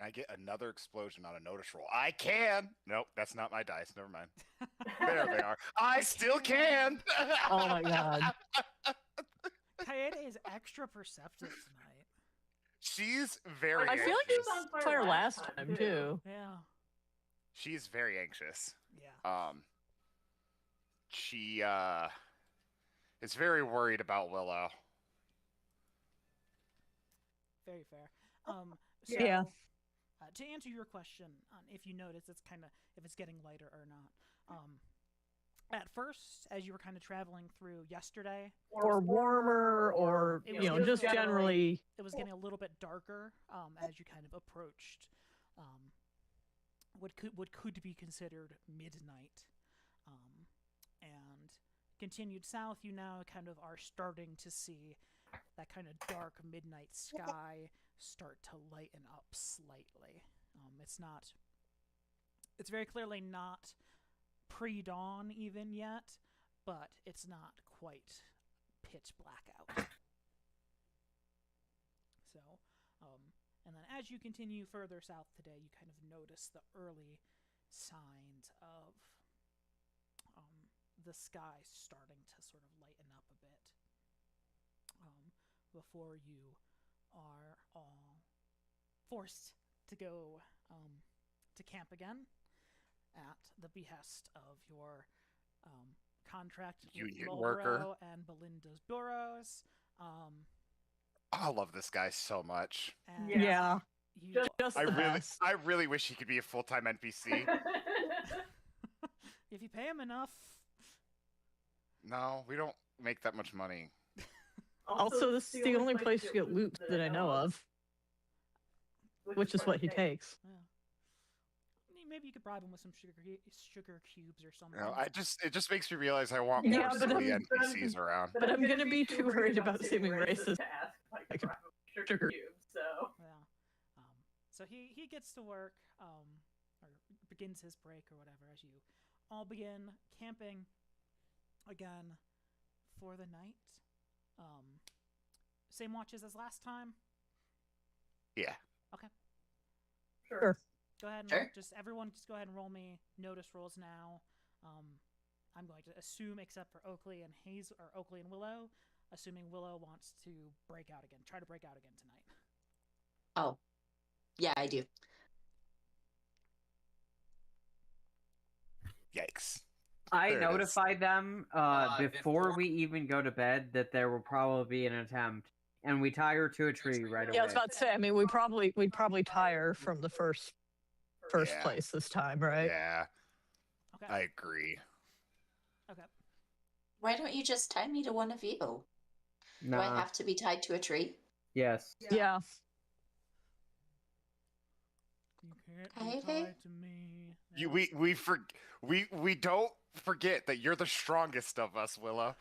I get another explosion on a notice roll. I can. Nope, that's not my dice. Never mind. There they are. I still can. oh my god. Kaede is extra perceptive tonight. She's very. I feel like she was on fire last time, too. Yeah. She's very anxious. Yeah. She is very worried about Willow. Very fair. So, Yeah. To answer your question on if you notice it's kind of if it's getting lighter or not. At first, as you were kind of traveling through yesterday, Or warmer, or, It you was know, just just generally... it was getting a little bit darker as you kind of approached what could be considered midnight, and continued south. You now kind of are starting to see that kind of dark midnight sky start to lighten up slightly. It's very clearly not pre-dawn even yet, but it's not quite pitch black out. So, and then as you continue further south today, you kind of notice the early signs of the sky starting to sort of lighten up a bit before you are all forced to go to camp again at the behest of your contract with Union Marlborough worker. and Belinda's Burrows. I love this guy so much. And Yeah. you, Just I the really, best. I really wish he could be a full-time NPC. if you pay him enough, No, we don't make that much money. Also, this is the only place to get loot that I know of, which is what he takes. yeah. Maybe you could bribe him with some sugar cubes or something. You know, it just makes me realize I want Yeah, more but silly I'm- NPCs around. But I'm gonna be too worried about seeming racist. Like a sugar Yeah. So he gets to work, or begins his break or whatever as you all begin camping again for the night. Same watches as last time. Yeah. Sure. Go ahead and Sure. everyone just go ahead and roll me notice rolls now. I'm going to assume, except for Oakley and Oakley and Willow, assuming Willow wants to try to break out again tonight. Oh, yeah, I do. Yikes. I There it is. notified them before we even go to bed that there will probably be an attempt, and we tie her to a tree right away. Yeah, I was about to say. I mean, we'd probably tie her from the first Yeah. place this time, right? Yeah, Okay. I agree. Okay. Why don't you just tie me to one of you? Do I Nah. have to be tied to a tree? Yes. Yeah. You can't Hey, be hey. tied to me. We don't forget that you're the strongest of us, Willow.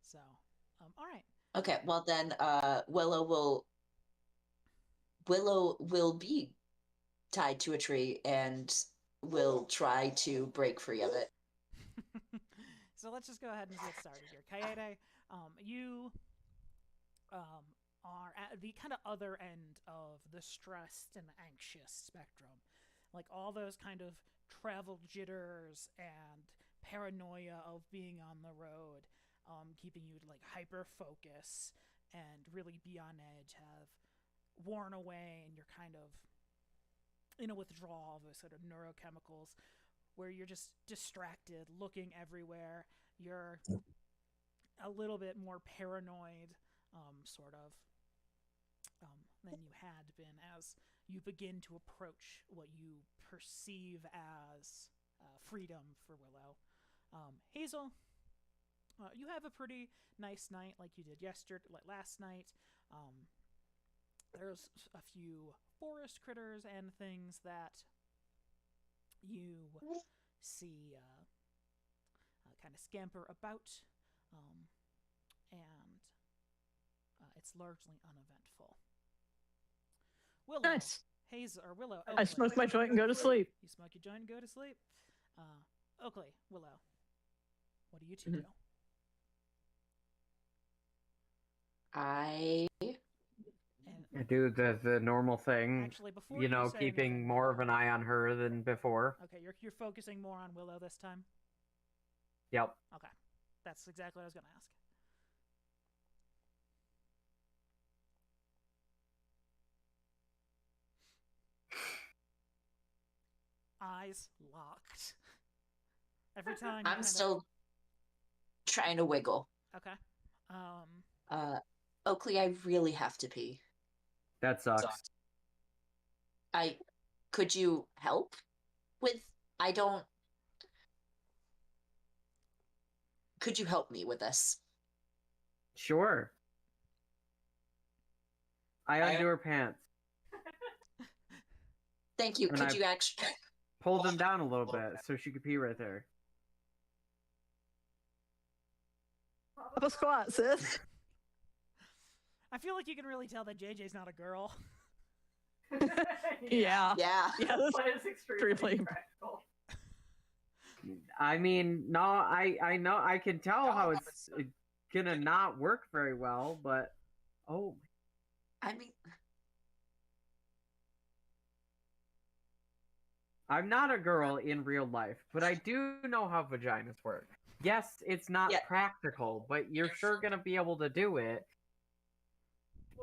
So, all right. Okay, well then, Willow will be tied to a tree and will try to break free of it. So let's just go ahead and get started here. Kaede, you are at the kind of other end of the stressed and anxious spectrum. Like all those kind of travel jitters and paranoia of being on the road, keeping you to like hyper focus and really be on edge have worn away, and you're kind of in a withdrawal of those sort of neurochemicals where you're just distracted, looking everywhere. You're a little bit more paranoid, sort of, than you had been as you begin to approach what you perceive as freedom for Willow. Hazel, you have a pretty nice night like you did last night. There's a few forest critters and things that you see kind of scamper about, and it's largely uneventful. Willow, Nice. Willow. I Oakley. smoke my joint and go to sleep. You smoke your joint and go to sleep. Oakley, Willow, what do you two do? I And Do the normal thing. actually, before You know, say keeping anything, more of an eye on her than before. Okay, you're focusing more on Willow this time. Yep. Okay, that's exactly what I was gonna ask. Eyes locked. Every time. I'm still trying to wiggle. Okay. Oakley, I really have to pee. That sucks. Could you help with? Could you help me with this? Sure. I undo her pants. Thank you. And Could I- you actually? Pull them down a little bit so she could pee right there. Up a squat, sis. I feel like you can really tell that JJ's not a girl. Yeah. Yeah. Yeah, this That is extremely extremely- practical. I mean, no, I know, I can tell how it's gonna not work very well, but oh, I mean, I'm not a girl in real life, but I do know how vaginas work. Yes, it's not Yeah. practical, but you're sure gonna be able to do it.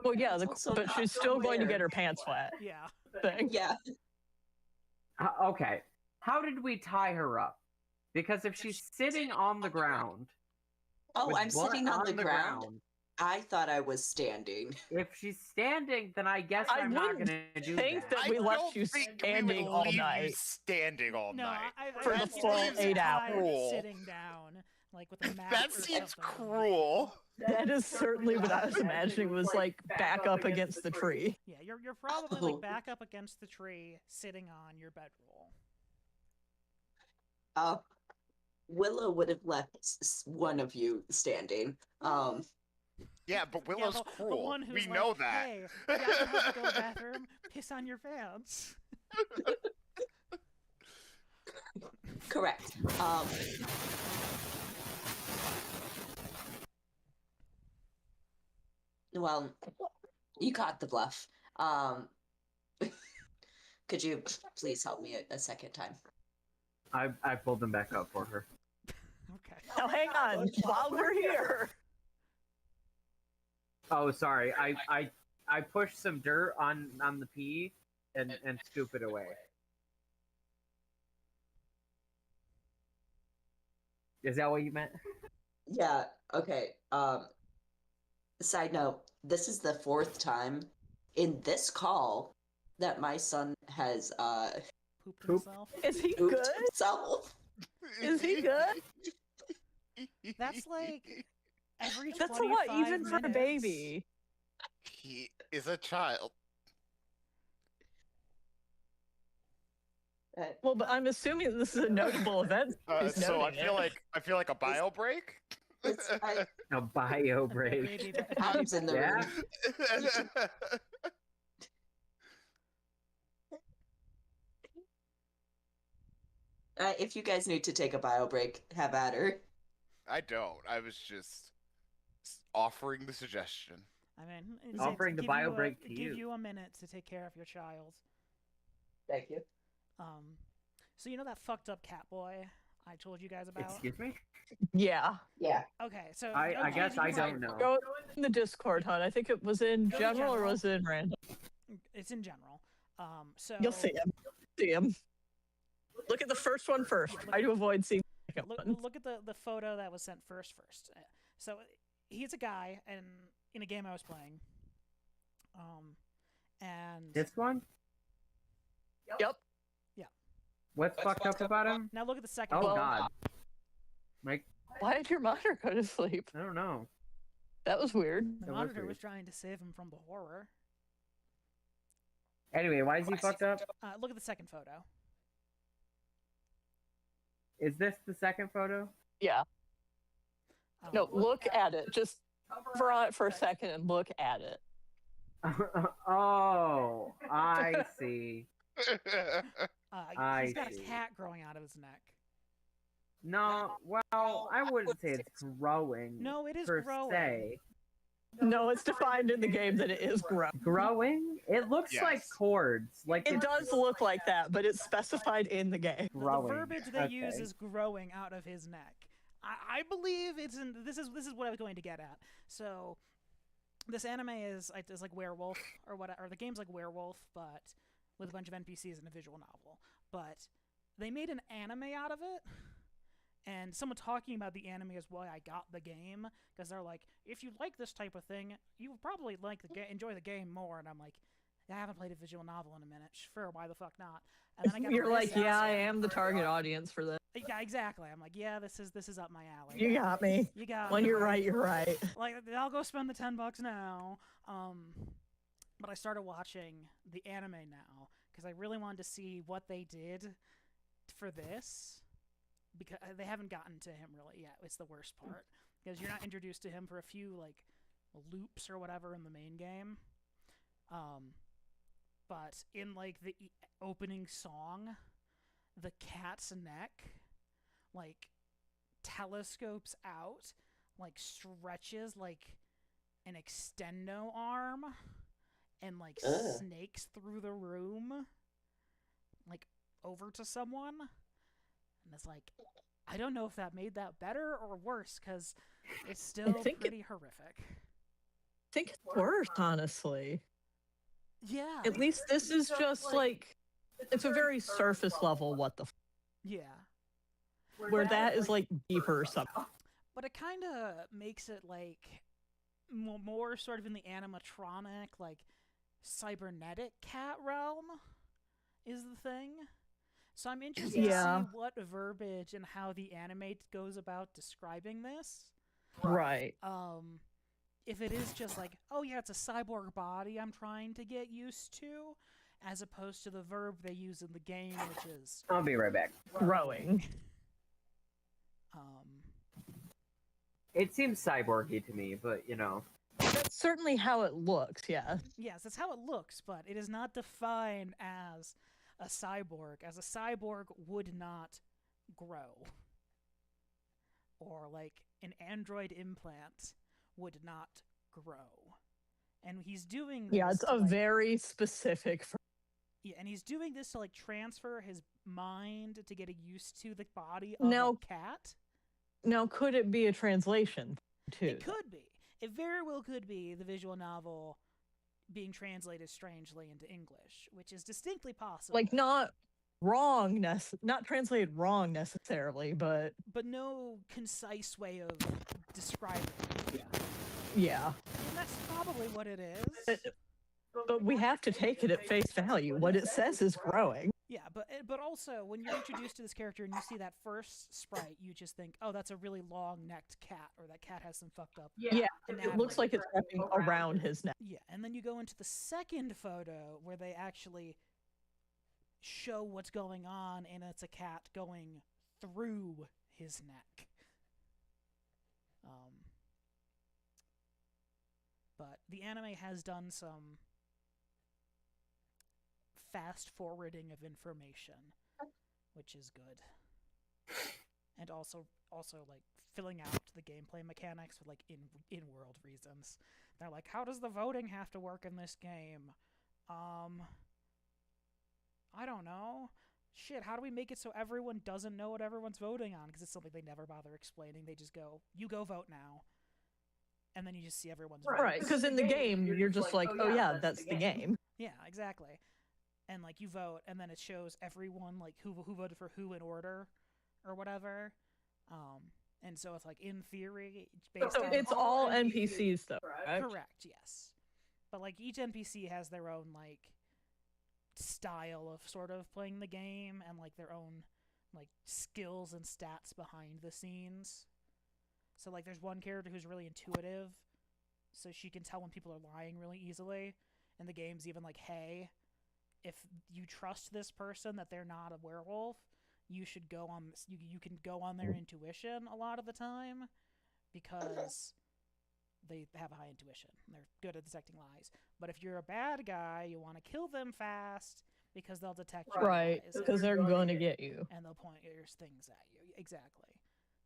Well, yeah, It's also but not she's still going to weird. get her pants wet. Yeah. Thing. yeah. Okay, how did we tie her up? Because if she's sitting on the ground, Oh, with I'm butt sitting on the ground. ground, I thought I was standing. if she's standing, then I guess I I'm not wouldn't gonna do think that. that I we left don't you think we standing would all leave you night. standing all No, night. I For the think full you guys 8 tied hours. sitting down, like with a mat. That or seems something. cruel. That is certainly what I was imagining was like back up against the tree. Yeah, you're probably Oh. like back up against the tree, sitting on your bedroll. Willow would have left one of you standing. Yeah, but Yeah, Willow's the cruel. one who's We like, know that. Hey, you guys have to go to the bathroom. Piss on your pants. Correct. Well, you caught the bluff. Could you please help me a second time? I pulled them back up for her. Okay. Now hang on, while we're here. Oh, sorry. I pushed some dirt on the pee and scoop it away. Is that what you meant? Yeah. Okay. Side note: this is the 4th time in this call that my son has Pooped Poop. himself. Is he pooped good? himself. Is he good? That's like every That's a lot, 25 even for a minutes. baby. He is a child. Well, but I'm assuming this is a notable event. He's So I noting feel it. like a bio break. It's, A bio A break. baby- a Adam's baby in the Yeah. room. If you guys need to take a bio break, have at her. I don't. I was just offering the suggestion. I mean, it's Offering the give bio you break to give you. you a minute to take care of your child. Thank you. So you know that fucked up cat boy I told you guys about? Excuse me? Yeah. Yeah. Okay, so I okay, guess you I can- don't know. Go in the Discord, hon. I think it was in Go in general or general. was it in random? It's in general. So You'll see him. See him. Look at the first one first. Try to avoid seeing the second one. Look at the photo that was sent first. So he's a guy, and in a game I was playing. And This one? Yep. What's fucked up about him? now look at the second. Oh photo. god. Mike, Why did your monitor go to sleep? I don't know. That was weird. The That was monitor weird. was trying to save him from the horror. Anyway, why is he fucked up? Look at the second photo. Is this the second photo? Yeah. No, Um, look at it. Just hover on it for a second and look at it. Oh, I see. I he's got a see. cat growing out of his neck. No, well, I wouldn't say it's growing. No, it is per growing. se. No, it's defined in the game that it is grown. Growing? It looks like Yes. cords. Like It it's does look like that, but it's specified in the game. The growing. verbiage they use Okay. is growing out of his neck. I believe it's in. This is what I was going to get at. So, this anime is like Werewolf or whatever. Or the game's like Werewolf, but with a bunch of NPCs and a visual novel. But they made an anime out of it. And someone talking about the anime is why I got the game, because they're like, if you like this type of thing, you will probably like enjoy the game more. And I'm like, I haven't played a visual novel in a minute. Sure, why the fuck not? And then I got You're this like, yeah, I and- am the target audience for this. Yeah, exactly. I'm like, yeah, this is up my alley. You got me. You got When me. you're right, you're right. Like, I'll go spend the $10 now. But I started watching the anime now because I really wanted to see what they did for this, because they haven't gotten to him really yet. It's the worst part because you're not introduced to him for a few like loops or whatever in the main game. But in like the opening song, the cat's neck like telescopes out, like stretches like an extendo arm, and like Ugh. snakes through the room, like over to someone. And it's like, I don't know if that made that better or worse, because it's still think it- pretty horrific. I think it's worse, honestly. Yeah. At least this is just like, it's a very surface level what the f, Yeah. where that is like deeper or something. But it kind of makes it like more sort of in the animatronic, like cybernetic cat realm is the thing. So I'm interested Yeah. to see what verbiage and how the anime goes about describing this. Right. If it is just like, oh yeah, it's a cyborg body I'm trying to get used to, as opposed to the verb they use in the game, which is I'll be right back. Growing. It seems cyborgy to me, but you know. That's certainly how it looks, yeah. yes, that's how it looks, but it is not defined as a cyborg, as a cyborg would not grow. Or like an android implant would not grow. And he's doing Yeah, this it's to, a like- very specific. Yeah, and he's doing this to like transfer his mind to get used to the body of Now- a cat. Now, could it be a translation too? It could be. It very well could be the visual novel being translated strangely into English, which is distinctly possible. Like not wrong, not translated wrong necessarily, but no concise way of describing it. yeah. And that's probably what it is. But we have to take it at face value. What it says is growing. Yeah, but also when you're introduced to this character and you see that first sprite, you just think, oh, that's a really long-necked cat, or that cat has some fucked up. Yeah, it looks like it's wrapping around his neck. Yeah, and then you go into the second photo where they actually show what's going on, and it's a cat going through his neck. But the anime has done some fast forwarding of information, which is good, and also like filling out the gameplay mechanics with like in world reasons. They're like, how does the voting have to work in this game? I don't know. Shit, how do we make it so everyone doesn't know what everyone's voting on? Because it's something they never bother explaining. They just go, you go vote now. And then you just see everyone's votes. Right, because in the game, you're just like, oh yeah, that's the game. Yeah, exactly. And like you vote, and then it shows everyone like who voted for who in order, or whatever. And so it's like in theory, based So on it's all NPCs though, right? correct, yes. But like each NPC has their own like style of sort of playing the game, and like their own like skills and stats behind the scenes. So like there's one character who's really intuitive, so she can tell when people are lying really easily. And the game's even like, hey, if you trust this person that they're not a werewolf, you should go on you can go on their intuition a lot of the time, because they have a high intuition. They're good at detecting lies. But if you're a bad guy, you want to kill them fast because they'll detect your Right, lies, because they're going to get you. and they'll point your things at you. Exactly.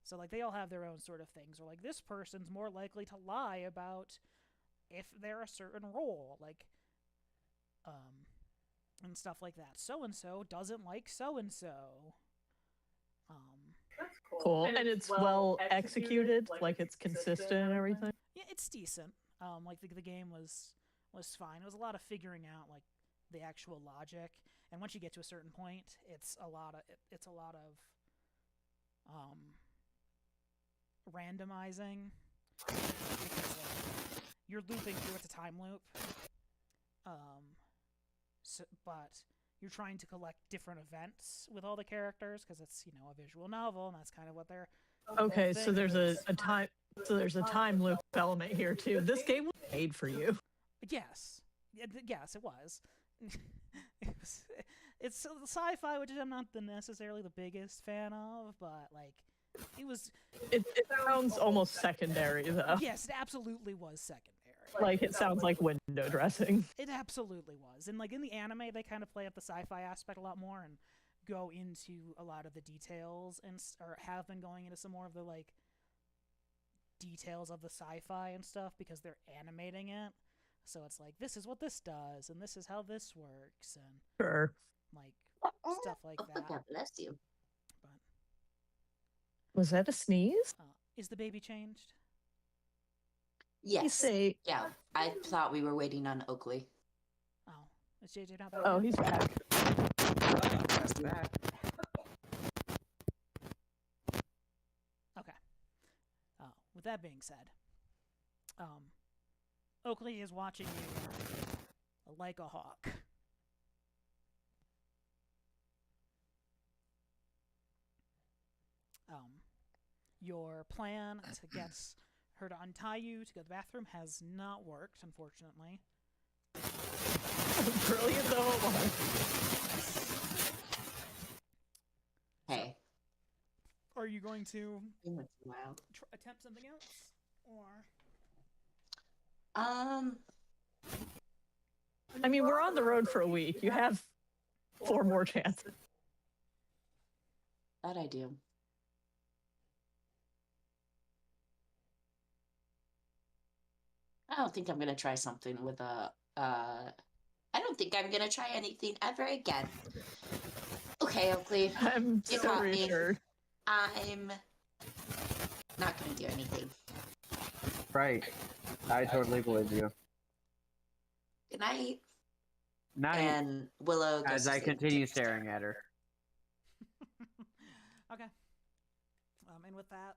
So like they all have their own sort of things. Or like this person's more likely to lie about if they're a certain role, like and stuff like that. So and so doesn't like so and so. That's Cool. And it's well executed, like it's consistent and everything. Yeah, it's decent. Like the game was fine. It was a lot of figuring out like the actual logic, and once you get to a certain point, it's a lot of randomizing, because like, you're looping through. It's a time loop. But you're trying to collect different events with all the characters, because it's, you know, a visual novel, and that's kind of what they're. Okay, so there's a time. So there's a time loop element here too. This game was made for you. Yes, yes, it was. It's sci-fi, which I'm not necessarily the biggest fan of, but like it was. It sounds almost secondary though. Yes, it absolutely was secondary. Like it sounds like window dressing. It absolutely was, and like in the anime, they kind of play up the sci-fi aspect a lot more and go into a lot of the details, and or have been going into some more of the like details of the sci-fi and stuff, because they're animating it. So it's like, this is what this does, and this is how this works, and Sure. like stuff like that. God bless you. But Was that a sneeze? is the baby changed? You Yes. say. Yeah, I thought we were waiting on Oakley. Oh, is JJ not there? Oh, he's back. Okay. With that being said, Oakley is watching you like a hawk. Your plan to get her to untie you to go to the bathroom has not worked, unfortunately. Brilliant though it was. Hey. Are you going to Wow. attempt something else, or? I mean, we're on the road for a week. You have 4 more chances. That I do. I don't think I'm gonna try something with a. I don't think I'm gonna try anything ever again. Okay, Oakley. I'm You so got me. reassured. I'm not gonna do anything. Right. I totally believe you. Good night. Night. And Willow goes As to I sleep. continue staring at her. Okay. And with that,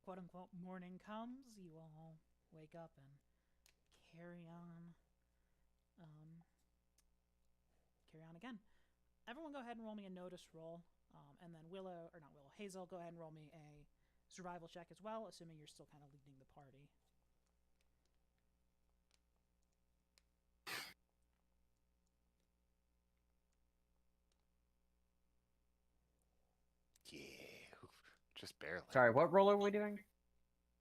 quote unquote, morning comes. You all wake up and carry on. Carry on again. Everyone, go ahead and roll me a notice roll, and then Hazel, go ahead and roll me a survival check as well, assuming you're still kind of leading the party. Yeah, just barely. Sorry, what role are we doing?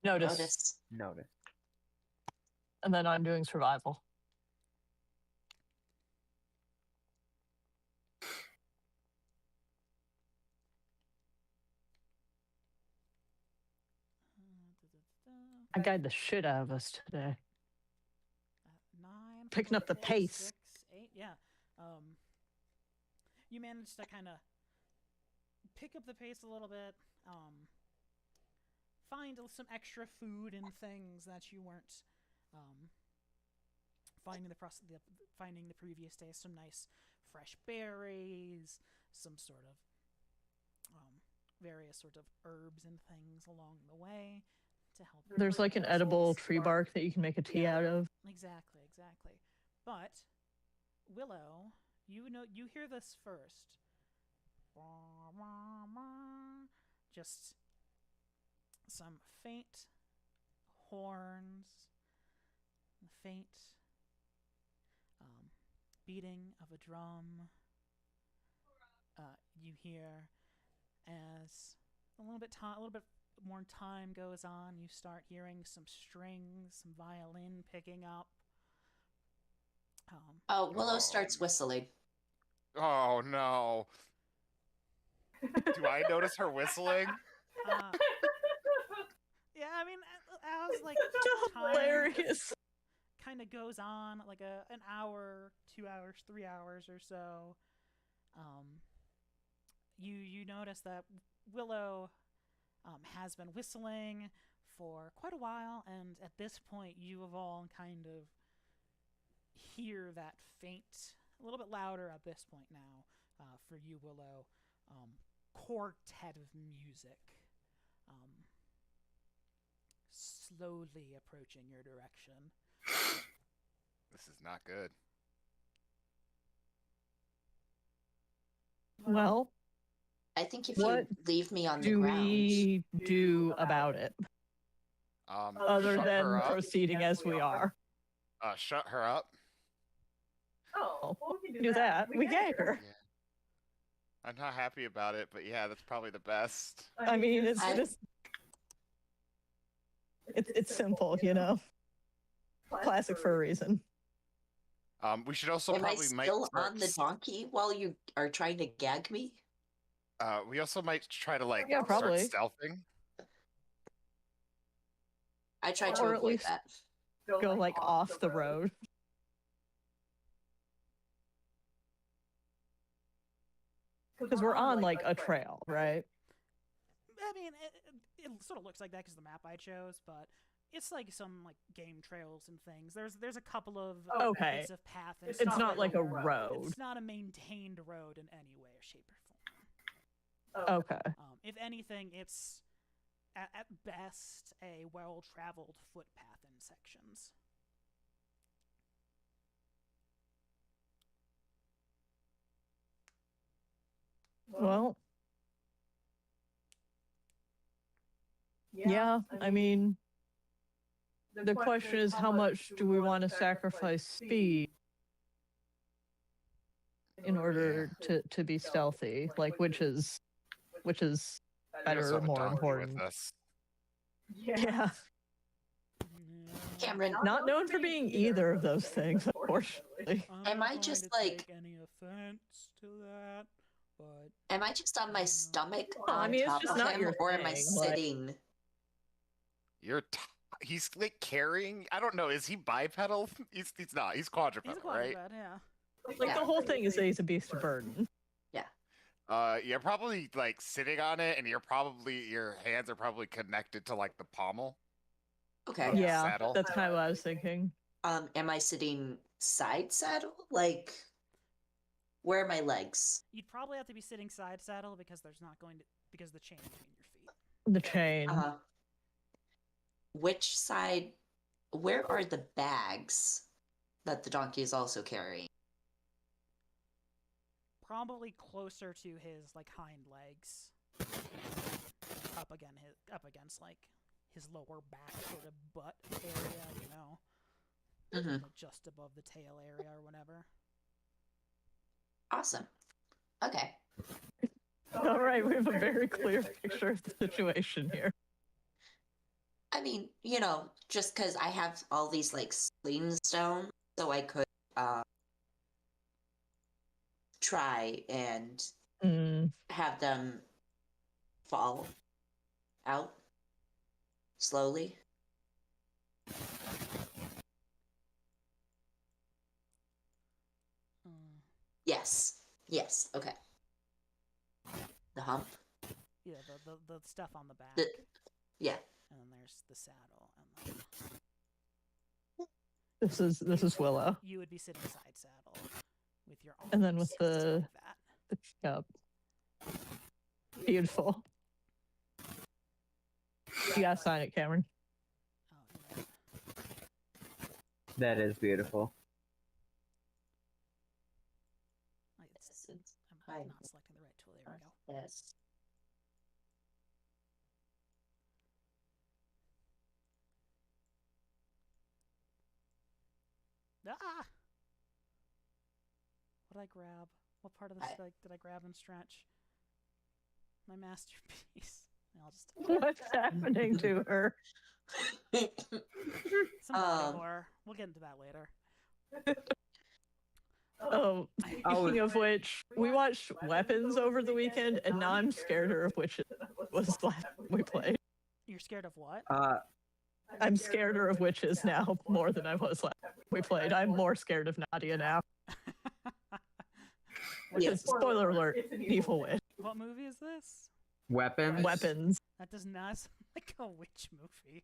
Notice. Notice. And then I'm doing survival. I guide the shit out of us today. 9. Picking up the pace. 6, 8. Yeah. You managed to kind of pick up the pace a little bit. Find some extra food and things that you weren't finding the previous day. Some nice fresh berries, some sort of various sort of herbs and things along the way to help. There's like an edible tree bark that you can make a tea out of. Exactly. But Willow, you hear this first. Just some faint horns, faint beating of a drum. You hear as a little bit more time goes on, you start hearing some strings, some violin picking up. Willow starts whistling. Oh no. Do I notice her whistling? Yeah, I mean, as like Hilarious. kind of goes on, like an hour, 2 hours, 3 hours or so, you notice that Willow has been whistling for quite a while, and at this point, you have all kind of hear that faint, a little bit louder at this point now, for you, Willow, quartet of music, slowly approaching your direction. This is not good. Well, I think if what you leave me on the do ground. we do about it? Other shut than her up. proceeding as we are. Shut her up. Oh, we can do that. We gave her. Yeah. I'm not happy about it, but yeah, that's probably the best. I mean, it's I- just... It's simple, you know? Classic for a reason. We should also Am I probably might still start on the donkey while you are trying to gag me? we also might try to like Yeah, start probably. stealthing. I tried to Or at avoid least- that. Go like off the road. Because we're on like a trail, right? I mean, it sort of looks like that because the map I chose, but it's like some like game trails and things. There's a couple of Okay. bits of path. And It's stuff. not like a road. It's not a maintained road in any way or shape or form. Okay. If anything, it's at best a well-traveled footpath in sections. Well, yeah, I mean, the question is how much do we want to sacrifice speed in order to be stealthy? Like, which is We also better or have a more donkey important? with us. Yeah. Cameron, Not known for being either of those things, unfortunately. I'm Am I not just, going to like- take any offense to that, but am I just on my stomach Well, I on mean, it's top just of not him, your or am I thing, like- sitting? He's like carrying. I don't know. Is he bipedal? He's not. He's quadrupedal, he's a right? quadruped, yeah. Like, Yeah. the whole thing is that he's a beast of burden. You're probably like sitting on it, and your hands are probably connected to like the pommel. Okay. Yeah, Saddle. that's kind of what I was thinking. Am I sitting side saddle? Like, Where are my legs? You'd probably have to be sitting side saddle because there's not going to because the chain between your feet. The chain. Which side? Where are the bags that the donkey is also carrying? Probably closer to his like hind legs, up against like his lower back sort of butt area, you know, Mm-hmm. like just above the tail area or whatever. Awesome. Okay. All right, we have a very clear picture of the situation here. I mean, just because I have all these like sling stones, so I could try and have them fall out slowly. Yes. Yes. Okay. The hump. Yeah, the stuff on the back. Yeah. And then there's the saddle, and then This is Willow. you would be sitting side saddle with your arms. And then with like that. Yep. Beautiful. You gotta sign it, Cameron. Oh, yeah. That is beautiful. Like, Hi. I'm not selecting the right tool. There we go. Yes. Ah! What did I grab? What part of this did I grab and stretch? My masterpiece. I'll just What's happening to her? some body horror. We'll get into that later. Oh, speaking of which, we watched Weapons over the weekend, and now I'm scared of Witches. Was the last time we played. You're scared of what? I'm scared of Witches now more than I was last time we played. I'm more scared of Nadia now. Which is, spoiler alert, it's an evil witch. What movie is this? Weapons. Weapons. That does not sound like a witch movie.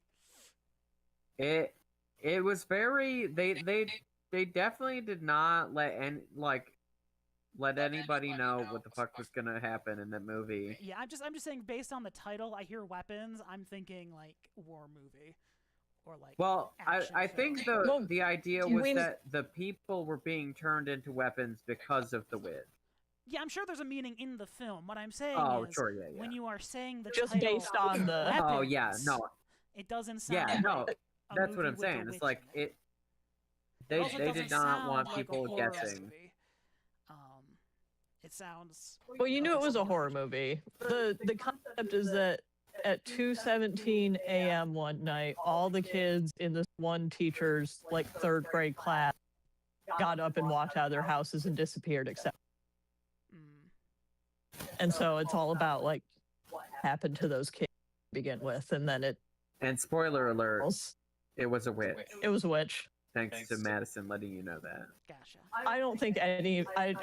It was very they definitely did not let anybody know what the fuck was gonna happen in that movie. Yeah, I'm just saying based on the title, I hear weapons, I'm thinking like war movie. Or like Well, I think the idea was mean- that the people were being turned into weapons because of the witch. Yeah, I'm sure there's a meaning in the film. What I'm saying is Sure, yeah. when you are saying the Just title based on the- Oh yeah, Weapons, no, it doesn't sound yeah, like no. a That's what movie I'm with a saying. It's witch like in it. They also they doesn't did not sound want like a people horror guessing. movie. It sounds Well, you knew like it was a something horror movie. The concept is that at 2:17 a.m. one night, all the kids in this one teacher's like third grade class got up and walked out of their houses and disappeared. Except, and so it's all about like what happened to those kids to begin with, and then it And spoiler alert, it was a witch. it was a witch. Thanks to Madison letting you know that. Gotcha. I don't think any. I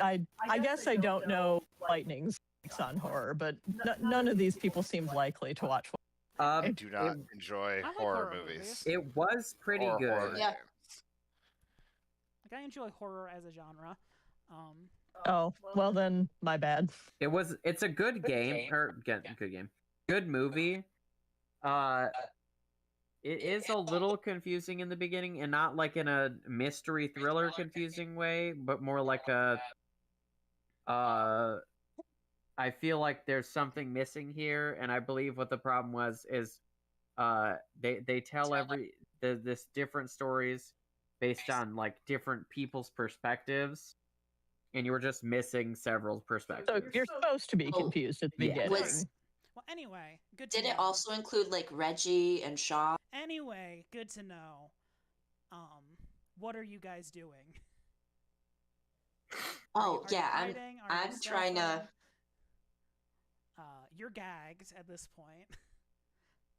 guess I don't know lightning's takes on horror, but none of these people seemed likely to watch. I do not enjoy like horror horror movies. It was pretty Or good. horror Yeah. games. Like I enjoy horror as a genre. Oh, well then, my bad. It's a good game good game. Good movie. It is a little confusing in the beginning, and not like in a mystery thriller confusing way, but more like a I feel like there's something missing here, and I believe what the problem is they tell this different stories based on like different people's perspectives, and you were just missing several So perspectives. you're supposed to be confused at the Yeah. beginning. Well, anyway, good to Did it know. also include like Reggie and Shaw? Anyway, good to know. What are you guys doing? Oh Are you yeah, hiding? Are you I'm trying to. stealthing? You're gagged at this point.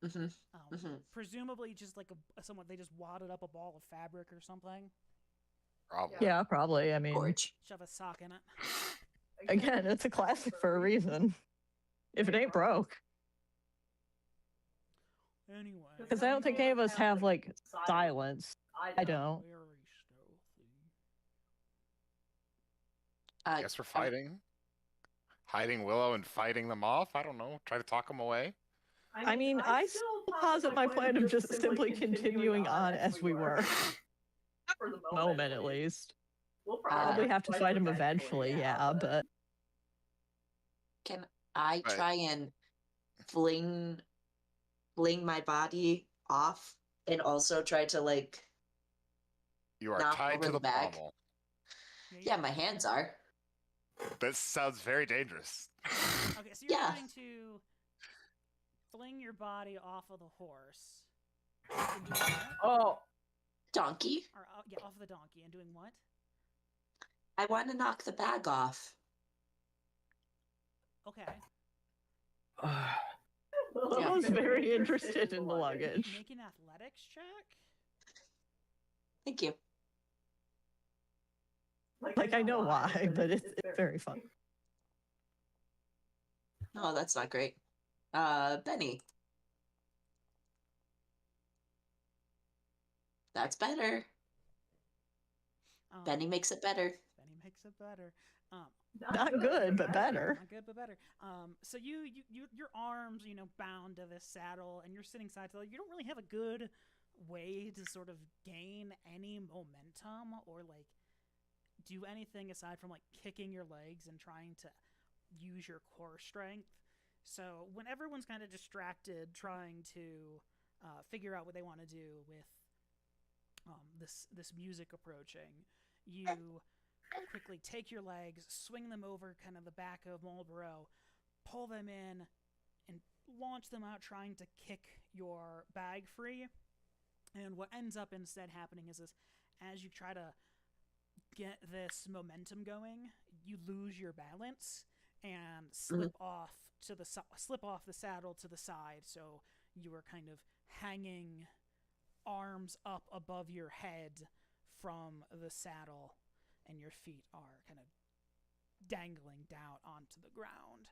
Mhm. Presumably, just like someone they just wadded up a ball of fabric or something. Probably. Yeah, probably. I mean, Gorge. Shove a sock in it. again, it's a classic for a reason. If it ain't broke, Anyway. because I don't think any of us have like silence. I don't. Very stealthy. I guess we're fighting. Hiding Willow and fighting them off? I don't know. Try to talk them away? I mean, I still posit my plan of just simply continuing on as we were. For the moment, at least. We'll probably have to fight him eventually, yeah, but... Can I Right. try and fling my body off and also try to, like, You are knock tied over to the the bag? pommel. Yeah, my hands are. This sounds very dangerous. Okay, so you're Yeah. trying to fling your body off of the horse. And doing what? Oh, Donkey? Or, yeah, off of the donkey. And doing what? I want to knock the bag off. Okay. Willow's very interested in the luggage. Make an athletics check. Thank you. Like, I know why, but it's very fun. Oh, that's not great. Benny. That's better. Benny makes it better. Benny makes it better. Not good, but better. Not good, but better. So your arms, bound to this saddle, and you're sitting side to side. You don't really have a good way to sort of gain any momentum or like do anything aside from like kicking your legs and trying to use your core strength. So when everyone's kind of distracted trying to figure out what they want to do with this music approaching, you quickly take your legs, swing them over kind of the back of Marlborough, pull them in, and launch them out trying to kick your bag free. And what ends up instead happening is this, as you try to get this momentum going, you lose your balance and slip off the saddle to the side. So you are kind of hanging arms up above your head from the saddle, and your feet are kind of dangling down onto the ground.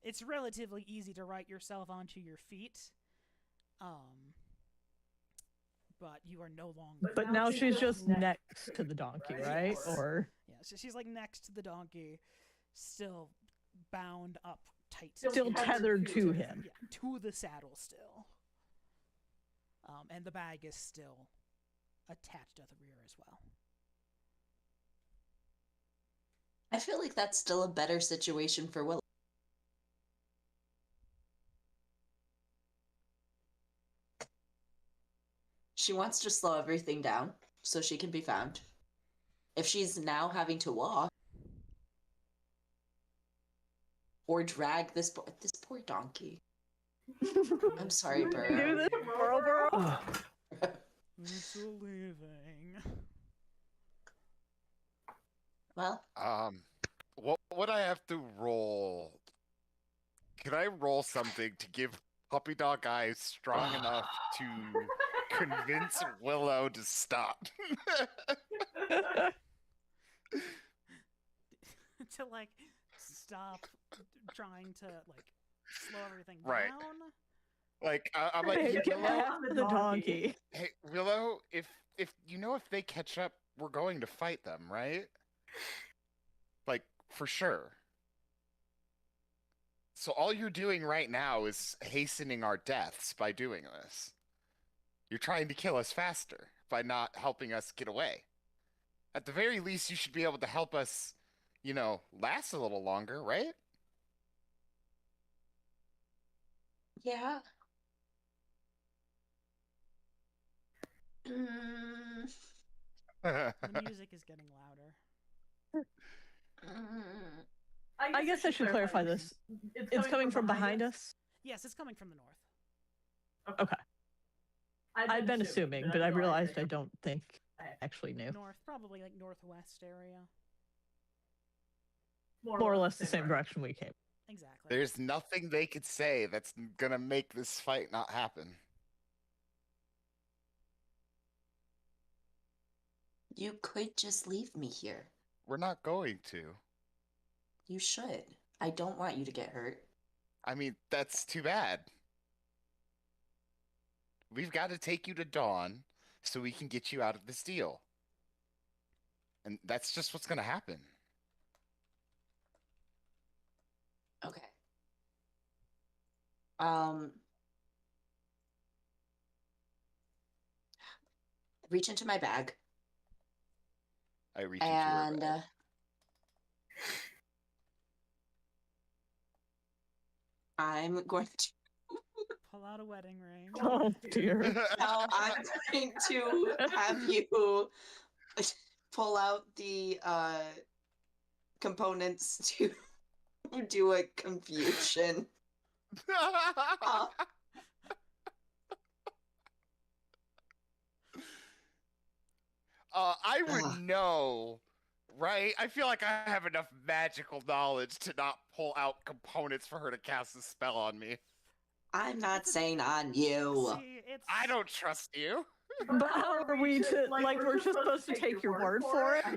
It's relatively easy to right yourself onto your feet, but you are no longer... But now she's just next to the donkey, right? Yes. Or... Yeah, so she's like next to the donkey, still bound up tight. Still tethered to him. Yeah, to the saddle still. And the bag is still attached at the rear as well. I feel like that's still a better situation for Willow. She wants to slow everything down so she can be found. If she's now having to walk or drag this poor donkey. I'm sorry, Do Burrow. this, Marlborough. It's a leaving. Well, What would I have to roll? Can I roll something to give Puppy Dog Eyes strong enough to convince Willow to stop? To like stop trying to like slow everything Right. down. Like I'm like, Hey, hey, get Willow, off the donkey. hey Willow, if if they catch up, we're going to fight them, right? Like for sure. So all you're doing right now is hastening our deaths by doing this. You're trying to kill us faster by not helping us get away. At the very least, you should be able to help us, last a little longer, right? yeah. Mm, The music is getting louder. mm. I guess I should clarify this. It's coming from behind us? Yes, it's coming from the north. Okay. I'd been assuming, but I realized I don't think I actually knew. North, probably like northwest area. More or less the same direction we came. Exactly. There's nothing they could say that's gonna make this fight not happen. You could just leave me here. We're not going to. You should. I don't want you to get hurt. I mean, that's too bad. We've got to take you to Dawn so we can get you out of this deal. And that's just what's gonna happen. Okay. Reach into my bag I reach into her and bag. I'm going to Pull out a wedding ring. Oh dear. now I'm going to have you pull out the components to do a confusion. I would Ugh. know, right? I feel like I have enough magical knowledge to not pull out components for her to cast a spell on me. I'm not saying on you. See, it's I don't trust you. But how are we to, like, we're just supposed to take your word for it? I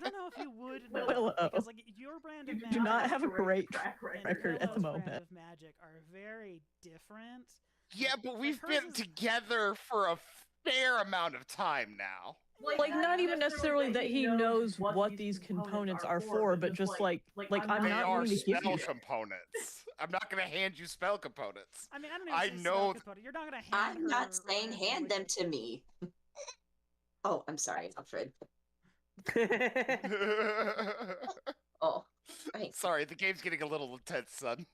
don't know if you would know, Willow. because like your brand of You magic do not have a great and record at the Willow's brand moment. of magic are very different. Yeah, but we've hers been is- together for a fair amount of time now. Like, not even necessarily that he knows what these components are for, but just like I'm They not are going to give spell you. components. I'm not going to hand you spell components. I mean, I don't I even say know- spell component. You're not gonna hand I'm not her saying random, hand like- them to me. Oh, I'm sorry, Alfred. Oh, thanks. Sorry, the game's getting a little intense, son.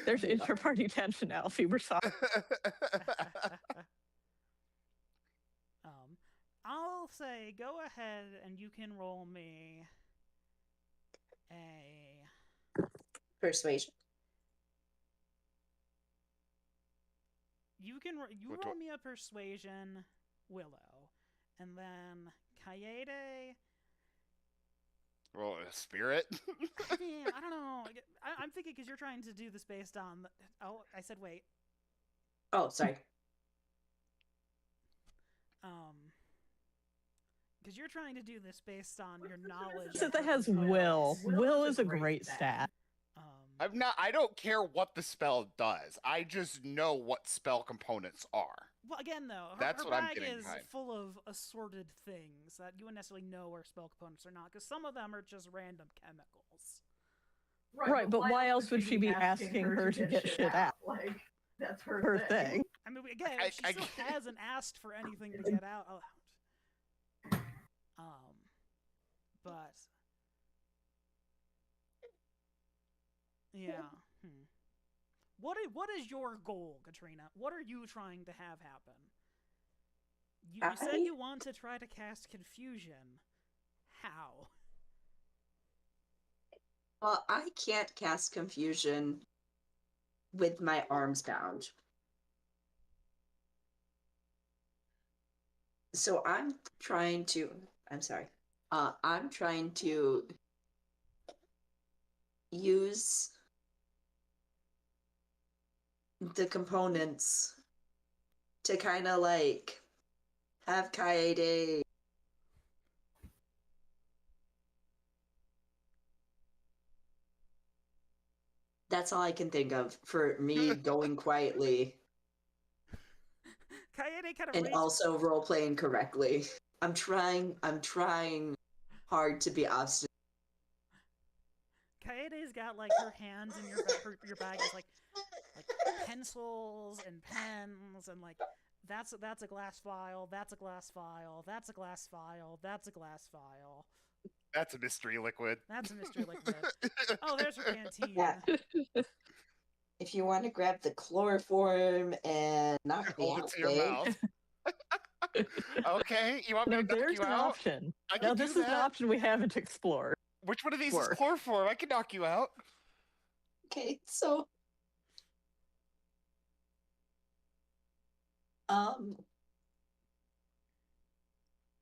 There's inter-party tension, Alfie. We're sorry. I'll say go ahead and you can roll me a Persuasion. you What do roll I- me a persuasion, Willow, and then Kaede. Well, a spirit. I mean, I don't know. I'm thinking because you're trying to do this based on. Oh, I said wait. Oh, sorry. Because you're trying to do this based on your knowledge. So of that what has the spell will. is. Will is a great stat. I don't care what the spell does. I just know what spell components are. Well, again, though, That's her what I'm bag getting is behind. full of assorted things that you wouldn't necessarily know are spell components or not, because some of them are just random chemicals. Right, but why else would she be asking her to get shit out? Like, that's her thing. I mean, again, she I still get- hasn't asked for anything to get out. But yeah. What is your goal, Katrina? What are you trying to have happen? You said you want to try to cast confusion. How? Well, I can't cast confusion with my arms bound. So I'm trying to. I'm sorry. I'm trying to use the components to kind of like have Kaede that's all I can think of for me going quietly Kaede kind of and also role playing correctly. I'm trying hard to be obstinate. Kaede's got like her hands in your bag is like pencils and pens and like that's a glass vial, that's a glass vial, that's a glass vial, that's a glass vial. That's a mystery liquid. That's a mystery liquid. Oh, there's her canteen. Yeah. If you want to grab the chloroform and knock me Hold it out, to your babe. mouth. Okay, you want me Now to knock there's you an out? option. I Now can this do is an that. option we haven't explored. Which one of these Work. is chloroform? I can knock you out. Okay, so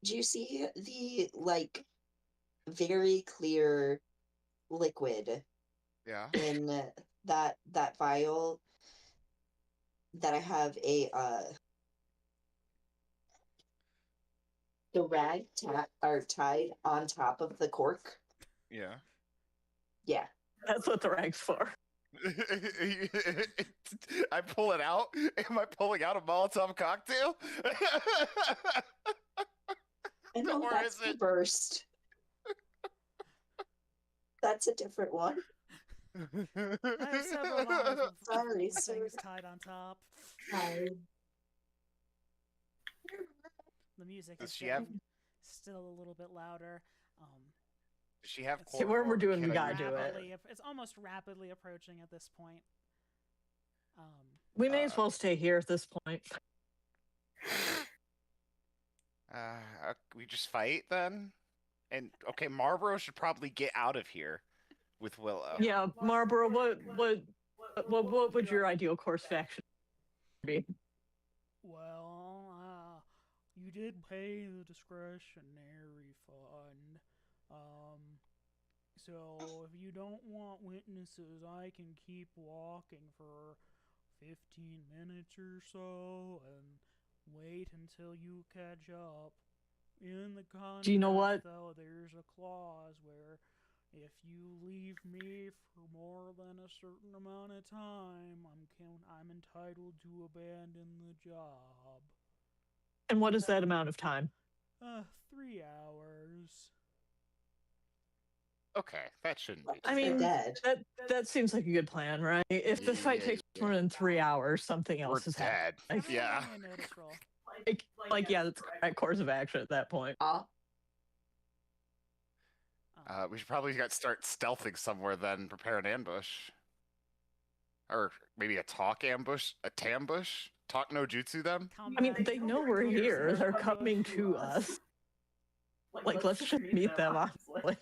do you see the like very clear liquid Yeah. in that vial that I have the rag are tied on top of the cork? Yeah. Yeah. That's what the rag's for. I pull it out. Am I pulling out a Molotov cocktail? I know Or that's is the it? burst. That's a different one. I have several bottles Sorry, with sir. things tied on top. Hi. The music Does is she have- getting still a little bit louder. Does she have It's See, where we're chloroform? doing, Can we I gotta do it. It's almost rapidly approaching at this point. We may as well stay here at this point. We just fight then? And okay, Marlboro should probably get out of here with Willow. Yeah, Marlboro, what would your ideal course of action be? Well, you did pay the discretionary fund. So if you don't want witnesses, I can keep walking for 15 minutes or so and wait until you catch up. In the contract, Do you know what? though, there's a clause where if you leave me for more than a certain amount of time, I'm entitled to abandon the job. And what is that amount of time? 3 hours. Okay, that shouldn't be. I They're mean, dead. that seems like a good plan, right? If this fight takes more than 3 hours, something We're else is happening. dead. Everyone Yeah. roll me a notice roll. Yeah, that's the correct course of action at that point. We should probably start stealthing somewhere then, prepare an ambush. Or maybe a talk ambush, a tambush? Talk no jutsu them? I mean, they know we're here. They're coming to us. Like, let's just meet them, honestly.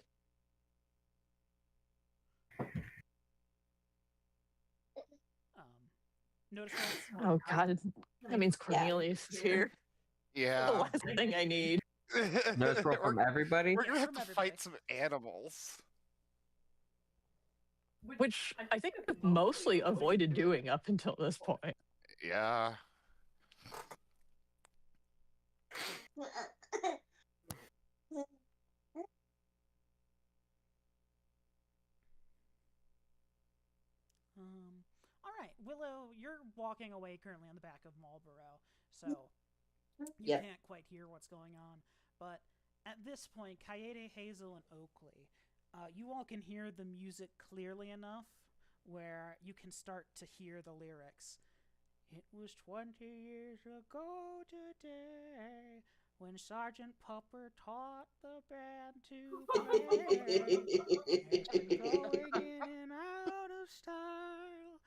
Notice rolls. Oh, God. That means Cornelius is here. The Yeah. last thing I need. Notice roll from everybody. We're gonna Yeah, have from to everybody. fight some animals. Which I think I've mostly avoided doing up until this point. Yeah. All right, Willow, you're walking away currently on the back of Marlboro, so you Yep. can't quite hear what's going on. But at this point, Kaede, Hazel, and Oakley, you all can hear the music clearly enough where you can start to hear the lyrics. It was 20 years ago today when Sergeant Pupper taught the band to play. They've been going in and out of style,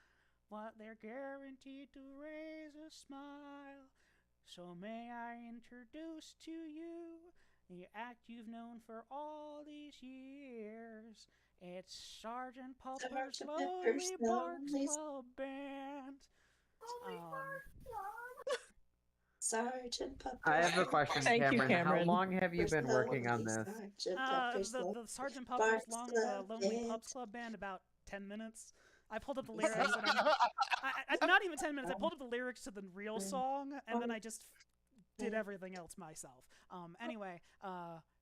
but they're guaranteed to raise a smile. So may I introduce to you the act you've known for all these years. It's Sergeant Pupper's Sergeant Lonely Pepper's Parks Lonely- Club Band. Sergeant Pepper. I have a question, Thank you, Cameron. How Cameron. long have you been working on this? The Sergeant Pupper's Lonely Pubs Club Band, about 10 minutes. I pulled up the lyrics. And not even 10 minutes. I pulled up the lyrics to the real song, and then I just did everything else myself. Anyway,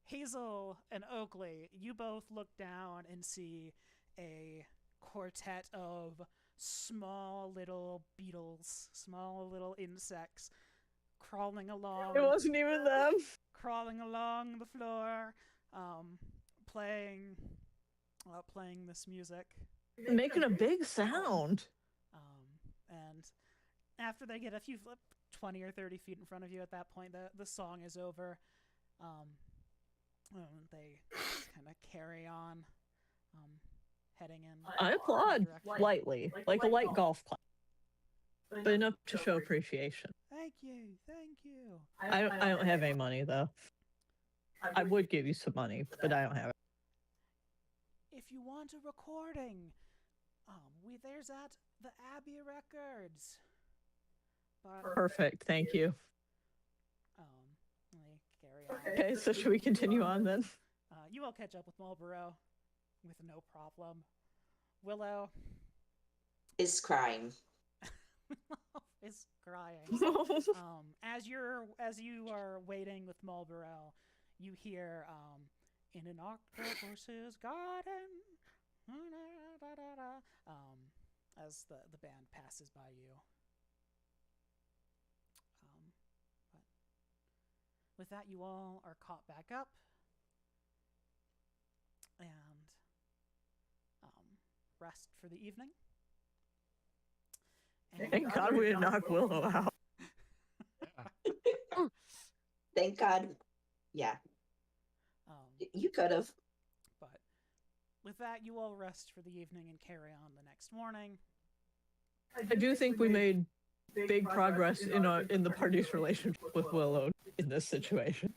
Hazel and Oakley, you both look down and see a quartet of small little beetles, small little insects crawling along. It wasn't even them. Crawling along the floor, playing this music. Making a big sound. And after they get a few 20 or 30 feet in front of you, at that point, the song is over. They kind of carry on, heading in. I applaud direction. lightly, like a light golf clap, but enough to show appreciation. Thank you, thank you. I don't have any money though. I would give you some money, but I don't have it. If you want a recording, there's at the Abbey Records. But, Perfect, thank you. they carry on. Okay, so should we continue on then? You all catch up with Marlboro with no problem. Willow Is crying. is crying. As you are waiting with Marlboro, you hear in an octopus's garden. as the band passes by you. But with that, you all are caught back up, and rest for the evening. And Thank God we didn't knock Willow out. Thank God. Yeah, you could have. But with that, you all rest for the evening and carry on the next morning. I do think we made big progress in the party's relationship with Willow in this situation.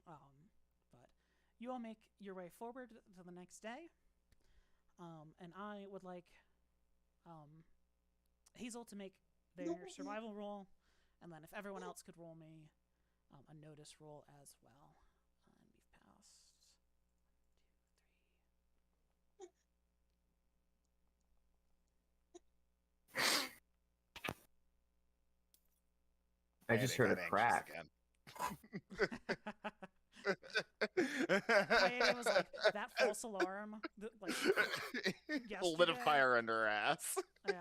But you all make your way forward to the next day. And I would like Hazel to make their survival roll, and then if everyone else could roll me a notice roll as well. And we've passed 1, 2, 3. I just heard a crack. It was like that false alarm, like Lit a yesterday. fire under her ass. Yeah.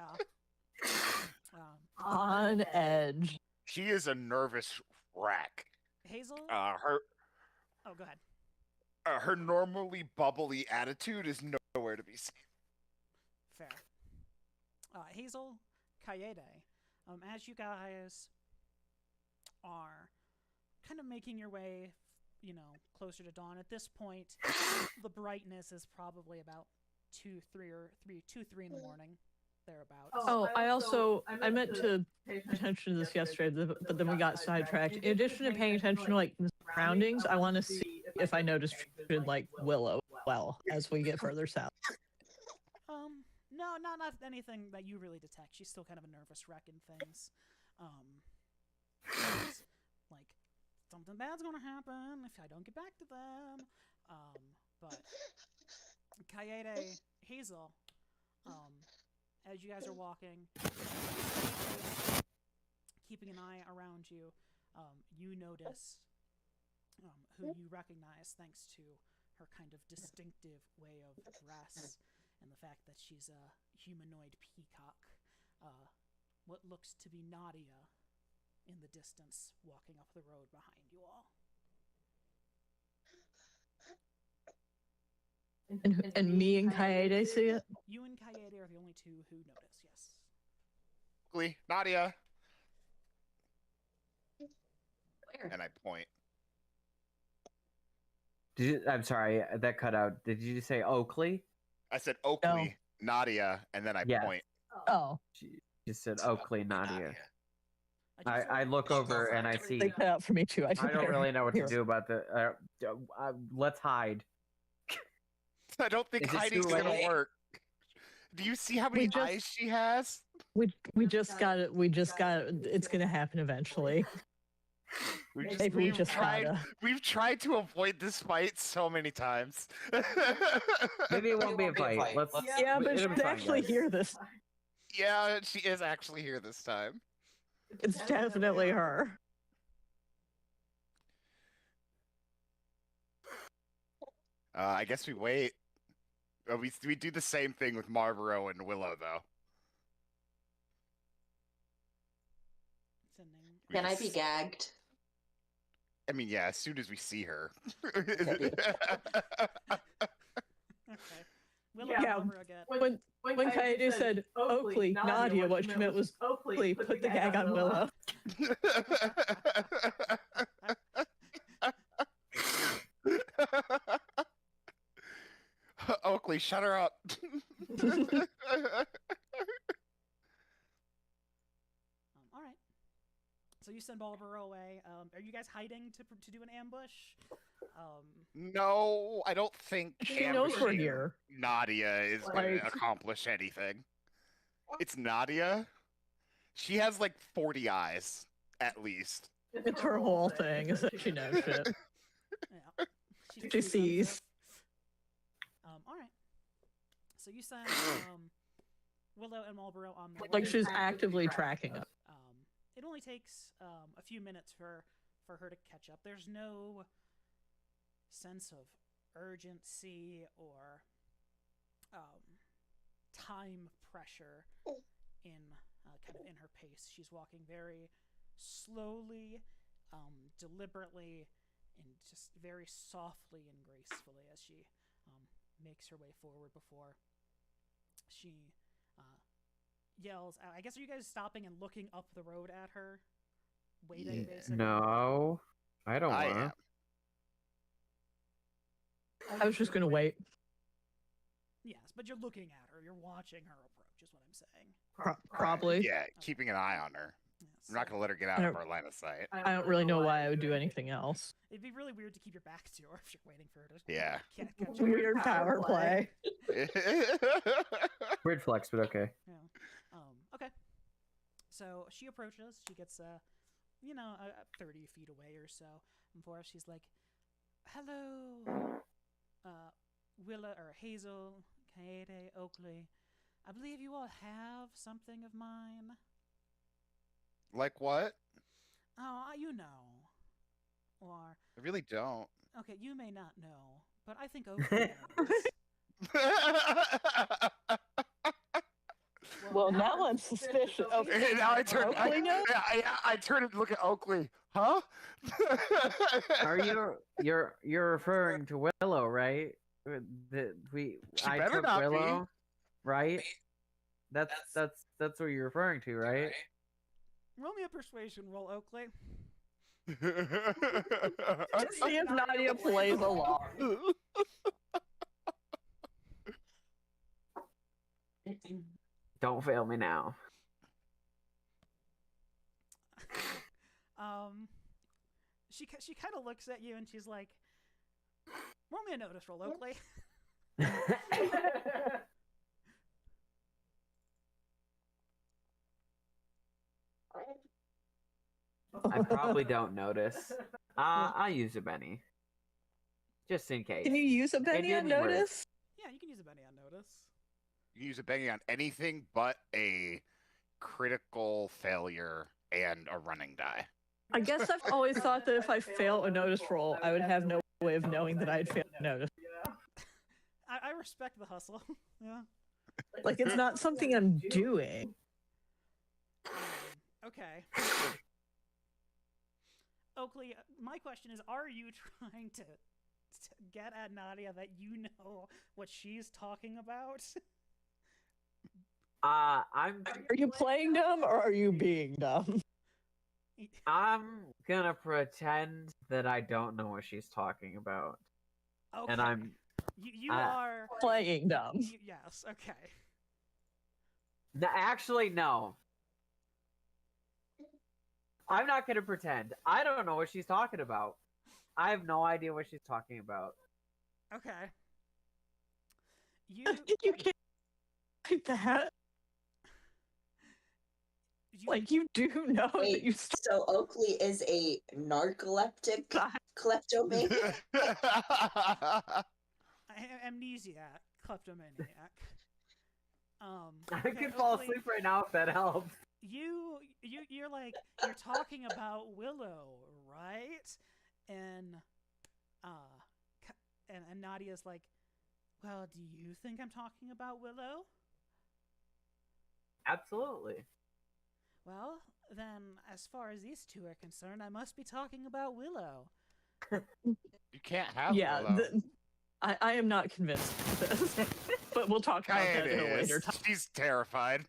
On edge. She is a nervous wreck. Hazel. Her Oh, go ahead. her normally bubbly attitude is nowhere to be seen. Fair. Hazel, Kaede, as you guys are kind of making your way, closer to dawn. At this point, the brightness is probably about 2, 3 in the morning, thereabouts. Oh, I meant to pay attention to this yesterday, but then we got sidetracked. In addition to paying attention to the surroundings, I want to see if I noticed like Willow well as we get further south. No, not anything that you really detect. She's still kind of a nervous wreck in things. It's like something bad's gonna happen if I don't get back to them. But Kaede, Hazel, as you guys are walking, keeping an eye around you, you notice who you recognize thanks to her kind of distinctive way of dress and the fact that she's a humanoid peacock. What looks to be Nadia in the distance walking up the road behind you all. And me and Kaede see it? You and Kaede are the only two who notice, yes. Quickly, Nadia. Where? And I point. I'm sorry, that cut out. Did you say Oakley? I said Oakley, Nadia, and then I Yes. point. Oh. You said Oakley, Nadia. just I look over and I see. They cut out for me too. I don't really know what to do about the. Let's hide. I don't think Is it hiding's too gonna late? work. Do you see how many just- eyes she has? We just got it. It's gonna happen eventually. Maybe we just gotta. We've tried to avoid this fight so many times. Maybe it won't be a fight. Let's. Yeah, but it'll be she's fine, actually guys. here this. Yeah, she is actually here this time. It's definitely her. I guess we wait. We do the same thing with Marlboro and Willow, though. Sending. We Can I just- be gagged? I mean, yeah, as soon as we see her. Okay. Willow Yeah. over again. When Kaede said Oakley, Nadia, what she meant was Oakley, put the gag on Willow. Oakley, shut her up. All right. So you send Marlboro away. Are you guys hiding to do an ambush? No, I don't think She knows we're ambushing here. Nadia is going to Like- accomplish anything. It's Nadia. She has like 40 eyes, at least. It's her whole thing, is that she knows shit. Yeah. She sees. All right. So you send Willow and Marlboro on their Like way. she's actively tracking us. It only takes a few minutes for her to catch up. There's no sense of urgency or time pressure in kind of in her pace. She's walking very slowly, deliberately, and just very softly and gracefully as she makes her way forward before she yells out. I guess, are you guys stopping and looking up the road at her? Waiting, basically? No, I don't I want am. to. I was just gonna wait. Yes, but you're looking at her. You're watching her approach, is what I'm saying. Probably. Yeah, keeping an eye on her. Yes. I'm not gonna let her get out I of don't- our line of sight. I don't really know why I would do anything else. It'd be really weird to keep your back to her if you're waiting for her to Yeah. catch her. Weird power play. Weird flex, but okay. Yeah. Okay. So she approaches. She gets, 30 feet away or so. And before us, she's like, "Hello, Willa or Hazel, Kaede, Oakley. I believe you all have something of mine." Like what? Oh, you know. Or, I really don't. okay, you may not know, but I think Oakley knows. Well, now I'm suspicious. Okay. And now I turn. Oakley knows? I turn and look at Oakley. Huh? Are you're referring to Willow, right? She I better took not be. Willow, right? That's what you're referring to, right? Roll me a persuasion roll, Oakley. To see if Nadia plays along. Don't fail me now. She kind of looks at you and she's like, "Roll me a notice roll, Oakley." I probably don't notice. I'll use a Benny. Just in case. Can you use a Benny on didn't work. notice? Yeah, you can use a Benny on notice. You can use a banging on anything but a critical failure and a running die. I guess I've always thought that if I fail a notice roll, I would have no way of knowing that I'd failed a notice. I respect the hustle. Yeah. Like, it's not something I'm doing. Okay. Oakley, my question is, are you trying to get at Nadia that you know what she's talking about? I'm Are you playing dumb or are you being dumb? I'm gonna pretend that I don't know what she's talking about, Okay. and I'm You are Playing dumb. yes. Okay. actually no. I'm not gonna pretend. I don't know what she's talking about. I have no idea what she's talking about. Okay. You You can't like that. Like, you do know that Wait, you so Oakley is a narcoleptic kleptomaniac? amnesiac, kleptomaniac. I okay, could fall Oakley, asleep right now if that helps. You're like, you're talking about Willow, right? And and Nadia's like, well, do you think I'm talking about Willow? Absolutely. Well, then, as far as these two are concerned, I must be talking about Willow. You can't have Yeah, Willow. I am not convinced of this. But we'll talk about that in a later time. She's terrified.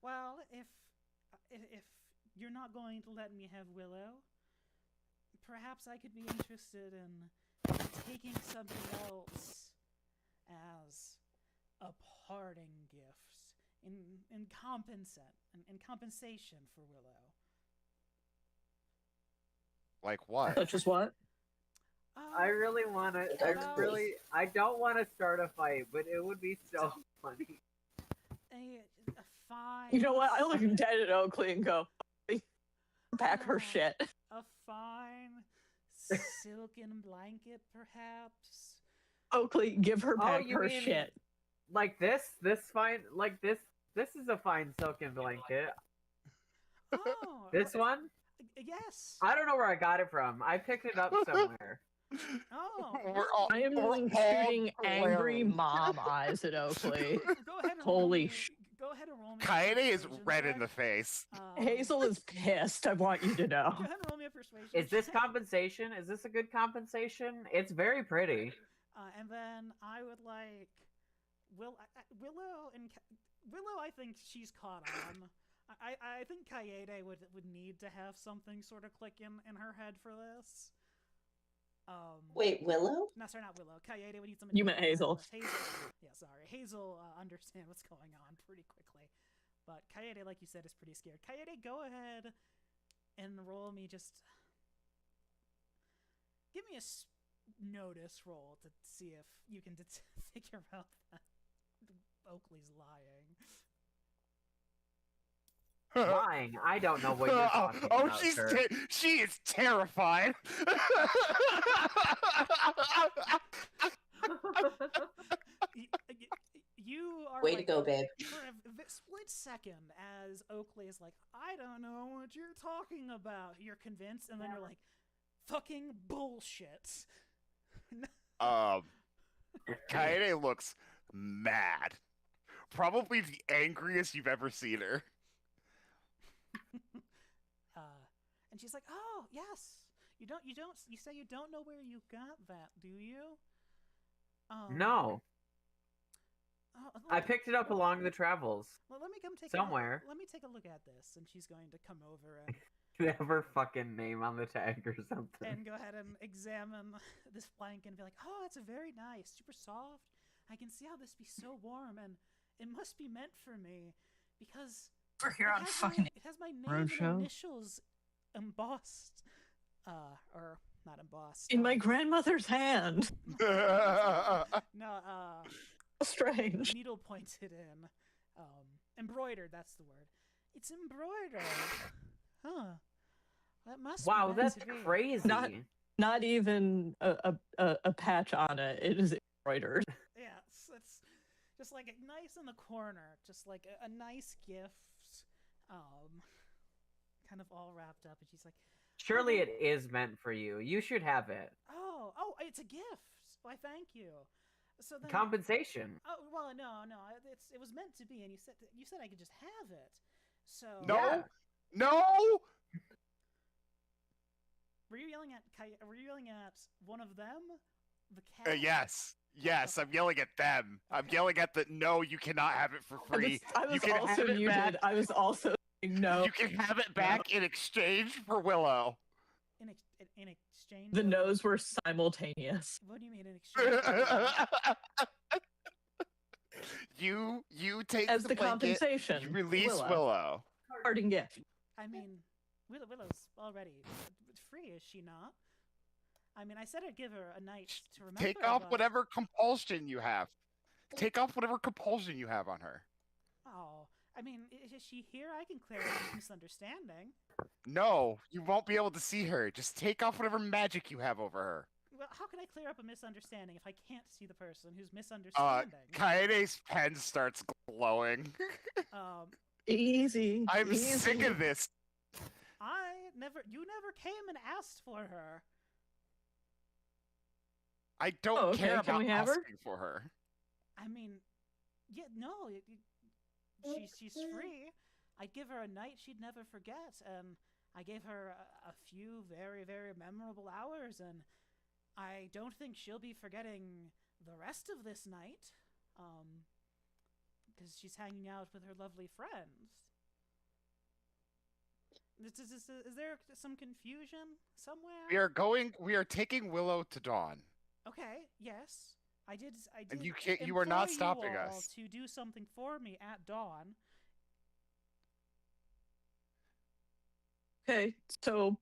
Well, if you're not going to let me have Willow, perhaps I could be interested in taking something else as a parting gift in compensation for Willow. Like what? Such as what? I really want to. I don't want to start a fight, but it would be so funny. A fine. You know what? I look dead at Oakley and go, pack her shit. A fine silken blanket, perhaps. Oakley, give her back you her mean- shit. Like this fine. Like this. This is a fine silken blanket. Oh, This one? yes. I don't know where I got it from. I picked it up somewhere. Oh, No. I am we're all shooting angry glaring. mom eyes at Oakley. Go ahead and roll Holy me. sh! Go ahead and roll me. a Kaede is persuasion red in check. the face. Hazel is pissed. I want you to know. Go ahead and roll me a persuasion. Is this check. compensation? Is this a good compensation? It's very pretty. And then I would like Willow and Willow. I think she's caught on. I think Kaede would need to have something sort of click in her head for this. Wait, Willow? No, sorry, not Willow. Kaede would need something. You meant Hazel. Hazel. Yeah, sorry. Hazel understand what's going on pretty quickly, but Kaede, like you said, is pretty scared. Kaede, go ahead and roll me. Just give me a notice roll to see if you can figure out that Oakley's lying. Lying. I don't know what you're talking about, sir. She is terrified. You are Way to like, go, babe. For a split second, as Oakley is like, I don't know what you're talking about. You're convinced, and then you're like, fucking bullshit. Kaede looks mad. Probably the angriest you've ever seen her. And she's like, "Oh, yes. You say you don't know where you got that, do you?" No. I Let picked it up along the travels. me come take somewhere. Let me take a look at this, and she's going to come over and You have her fucking name on the tag or something. and go ahead and examine this blanket and be like, "Oh, it's very nice, super soft. I can see how this be so warm, and it must be meant for me because We're here on fucking it has my name Roadshow. and initials embossed, or not embossed. in my grandmother's hand. No, Strange. needle pointed in, embroidered. That's the word. It's embroidered. Huh. That must. Wow, be meant that's to be. crazy. Not even a patch on it. It is embroidered. Yeah, it's just like nice in the corner, just like a nice gift, kind of all wrapped up. And she's like, Surely it is meant for you. You should have it. "Oh, it's a gift. Why, thank you." So then, Compensation. oh well, no, it was meant to be, and you said I could just have it. So No, Yeah. no. Were you yelling at one of them? The cat. Yes, I'm yelling at them. I'm yelling at the no. You cannot have it for free. I You was can also have it muted. back. I was also saying no. You can have it back in exchange for Willow. In exchange. The for- no's were simultaneous. What do you mean in exchange? for- you take As the the blanket, compensation. you release Willow. Parting gift. I mean, Willow's already free, is she not? I mean, I said I'd give her a night to remember. Take off but- whatever compulsion you have. Take off whatever compulsion you have on her. Oh, I mean, is she here? I can clear up this misunderstanding. No, you won't be able to see her. Just take off whatever magic you have over her. Well, how can I clear up a misunderstanding if I can't see the person who's misunderstanding? Kaede's pen starts glowing. Easy. I'm easy. sick of this. You never came and asked for her. I don't Oh, okay, care can about we have her? asking for her. I mean, yeah, no, she's free. I'd give her a night she'd never forget, and I gave her a few very, very memorable hours, and I don't think she'll be forgetting the rest of this night, because she's hanging out with her lovely friends. Is there some confusion somewhere? We are taking Willow to Dawn. Okay, yes. I did. And you are not implore stopping you all us. to do something for me at dawn. Okay, so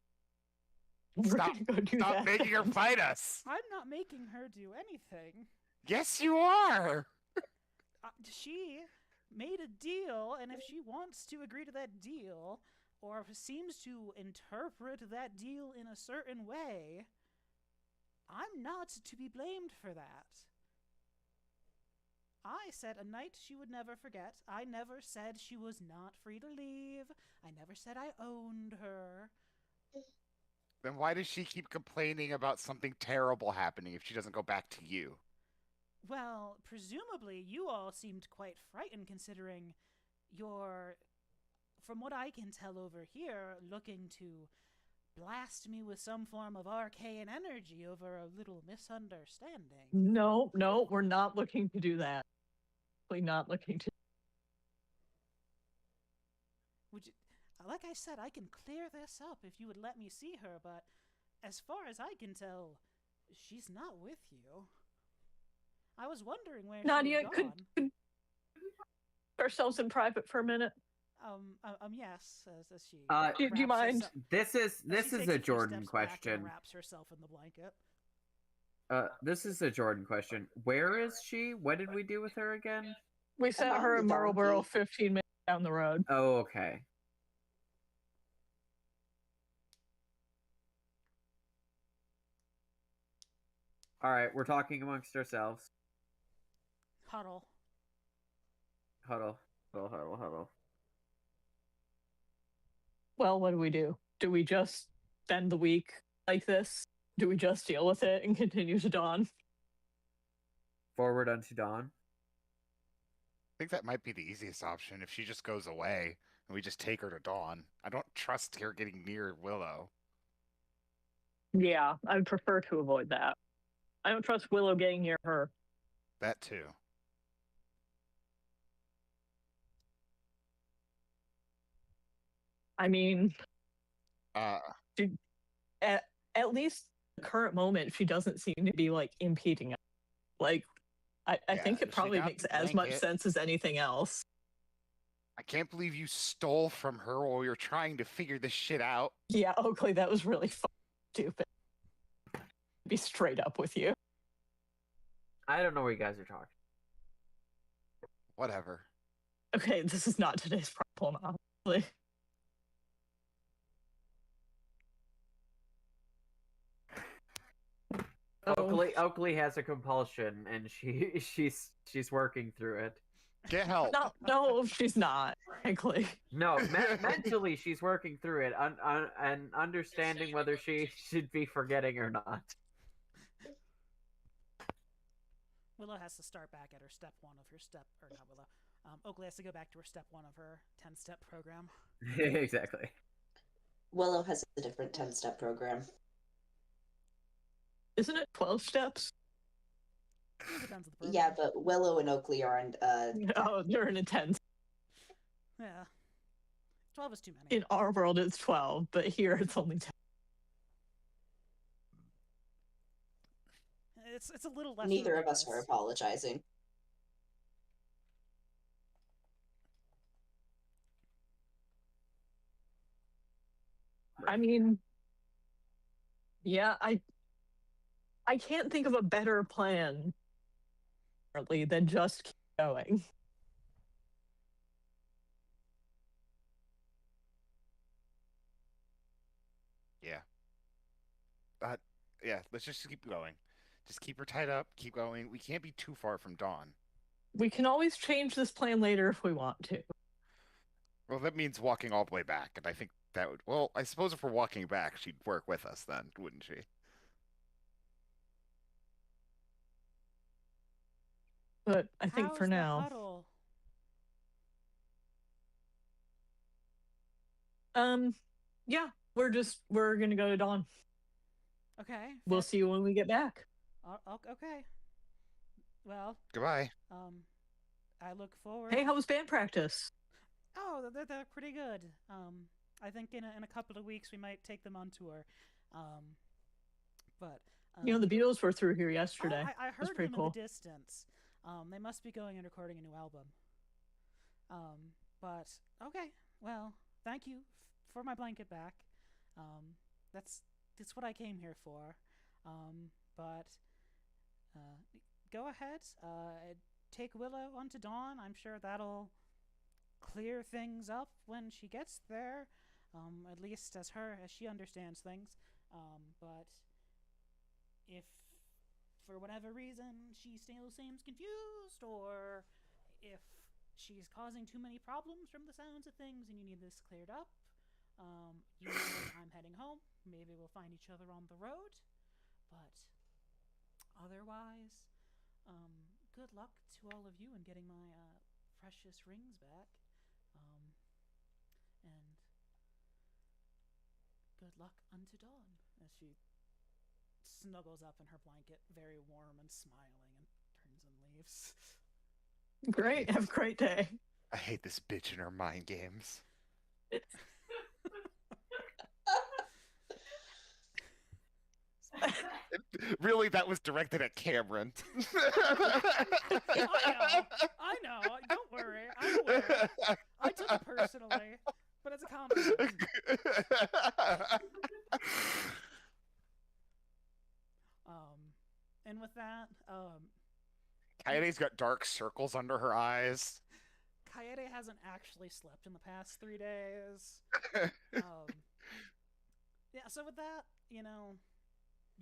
we're Stop- gonna go do Stop that. making her fight us. I'm not making her do anything. Yes, you are. She made a deal, and if she wants to agree to that deal, or seems to interpret that deal in a certain way, I'm not to be blamed for that. I said a night she would never forget. I never said she was not free to leave. I never said I owned her. Then why does she keep complaining about something terrible happening if she doesn't go back to you? Well, presumably you all seemed quite frightened considering you're, from what I can tell over here, looking to blast me with some form of arcane energy over a little misunderstanding. No, we're not looking to do that. We're not looking to. Would you, like I said, I can clear this up if you would let me see her, but as far as I can tell, she's not with you. I was wondering where Nadia, she had gone. could ourselves in private for a minute? Yes. As she. Do you mind? This is a Jordan question. Wraps herself in the blanket. This is a Jordan question. Where is she? What did we do with her again? We sent her in Marlboro 15 minutes down the road. Oh, okay. All right, we're talking amongst ourselves. Huddle. Huddle. Well, what do? Do we just spend the week like this? Do we just deal with it and continue to dawn? Forward unto dawn. I think that might be the easiest option if she just goes away and we just take her to dawn. I don't trust her getting near Willow. Yeah, I would prefer to avoid that. I don't trust Willow getting near her. That too. I mean, at least the current moment, she doesn't seem to be like impeding us. Like, I think it probably makes as much sense as anything else. I can't believe you stole from her while you're trying to figure this shit out. Yeah, Oakley, that was really stupid. Be straight up with you. I don't know what you guys are talking. Whatever. Okay, this is not today's problem, honestly. Oakley has a compulsion, and she's working through it. Get help. No, she's not. Frankly. No, mentally she's working through it, and understanding whether she should be forgetting or not. Willow has to start back at her step one of her step, or not Willow. Oakley has to go back to her step one of her 10-step program. Exactly. Willow has a different 10-step program. Isn't it 12 steps? It depends on the program. Yeah, but Willow and Oakley are in Oh, they're in a 10. Yeah. 12 is too many. In our world, it's 12, but here it's only 10. It's a little less. Neither of us are apologizing. I mean, yeah, I can't think of a better plan currently than just keep going. Yeah. Yeah, let's just keep going. Just keep her tied up, keep going. We can't be too far from dawn. We can always change this plan later if we want to. Well, that means walking all the way back, and I think that would... Well, I suppose if we're walking back, she'd work with us then, wouldn't she? But I think for now... Huddle? Yeah, we're gonna go to dawn. Okay. We'll see you when we get back. Okay. Well. Goodbye. I look forward. Hey, how was band practice? Oh, they're pretty good. I think in a couple of weeks we might take them on tour. But you know, the Beatles were through here yesterday. I heard them pretty cool. in the distance. They must be going and recording a new album. But okay, well, thank you for my blanket back. That's what I came here for. But go ahead. Take Willow onto dawn. I'm sure that'll clear things up when she gets there. At least as she understands things. But if for whatever reason she still seems confused, or if she's causing too many problems from the sounds of things and you need this cleared up, You know that I'm heading home. Maybe we'll find each other on the road. But otherwise, good luck to all of you in getting my precious rings back. And good luck unto dawn, as she snuggles up in her blanket, very warm and smiling, and turns and leaves. Great. Have a great day. I hate this bitch and her mind games. Really, that was directed at Cameron. I know. Don't worry. I'm aware. I took it personally, but it's a compliment. And with that, Kaede's got dark circles under her eyes. Kaede hasn't actually slept in the past 3 days. Yeah, so with that,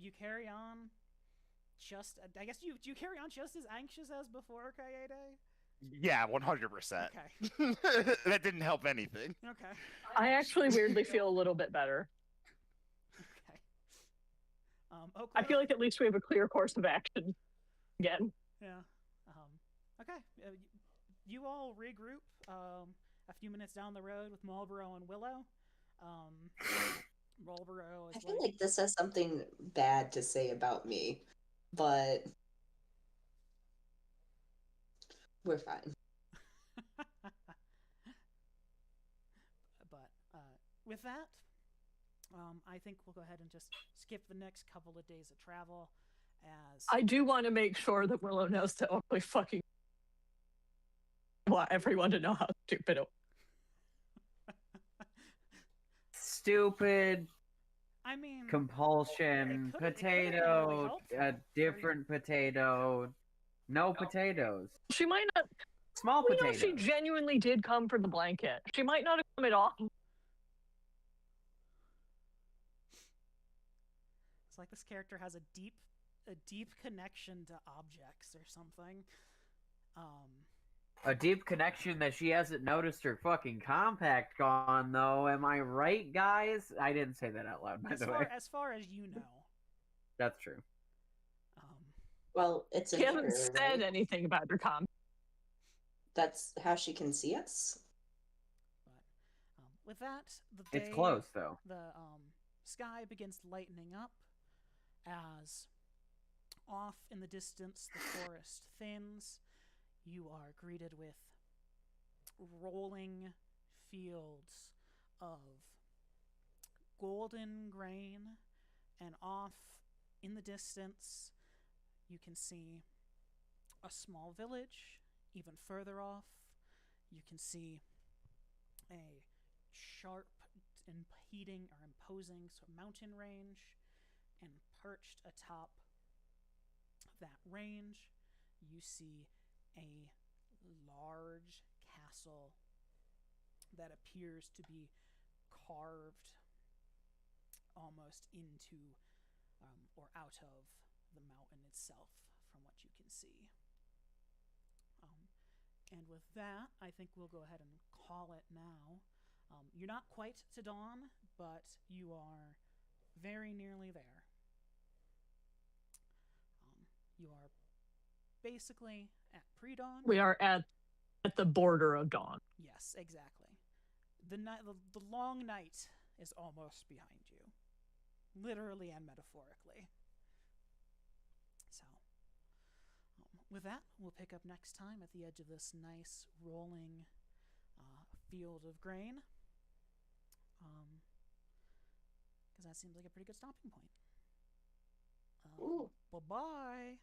you carry on I guess you carry on just as anxious as before, Kaede? Yeah, 100%. Okay. That didn't help anything. Okay. I actually weirdly feel a little bit better. Okay. Oakley? I feel like at least we have a clear course of action again. Yeah. Okay. You all regroup a few minutes down the road with Marlboro and Willow. Marlboro is I feel like this has something bad to say about me, but we're fine. But with that, I think we'll go ahead and just skip the next couple of days of travel. As I do want to make sure that Willow knows to only fucking want everyone to know how stupid it was. Stupid I mean, compulsion, it could've been really potato, helpful a for different potato, no potatoes, She might not. small We know potatoes. she genuinely did come for the blanket. She might not have come at all. It's like this character has a deep connection to objects or something. A deep connection that she hasn't noticed her fucking compact gone, though. Am I right, guys? I didn't say that out loud, by the way. As far as you know. That's true. Well, it's a She hasn't mirror, said right? anything about her comment. That's how she can see us. But with that, the day, It's close, though. The sky begins lightening up as off in the distance the forest thins. You are greeted with rolling fields of golden grain, and off in the distance you can see a small village. Even further off you can see a sharp, impeding or imposing mountain range, and perched atop that range you see a large castle that appears to be carved almost into or out of the mountain itself, from what you can see. And with that, I think we'll go ahead and call it now. You're not quite to dawn, but you are very nearly there. You are basically at pre-dawn. We are at the border of dawn. Yes, exactly. The long night is almost behind you, literally and metaphorically. So, with that, we'll pick up next time at the edge of this nice rolling field of grain, because that seems like a pretty good stopping point. Ooh. Bye-bye.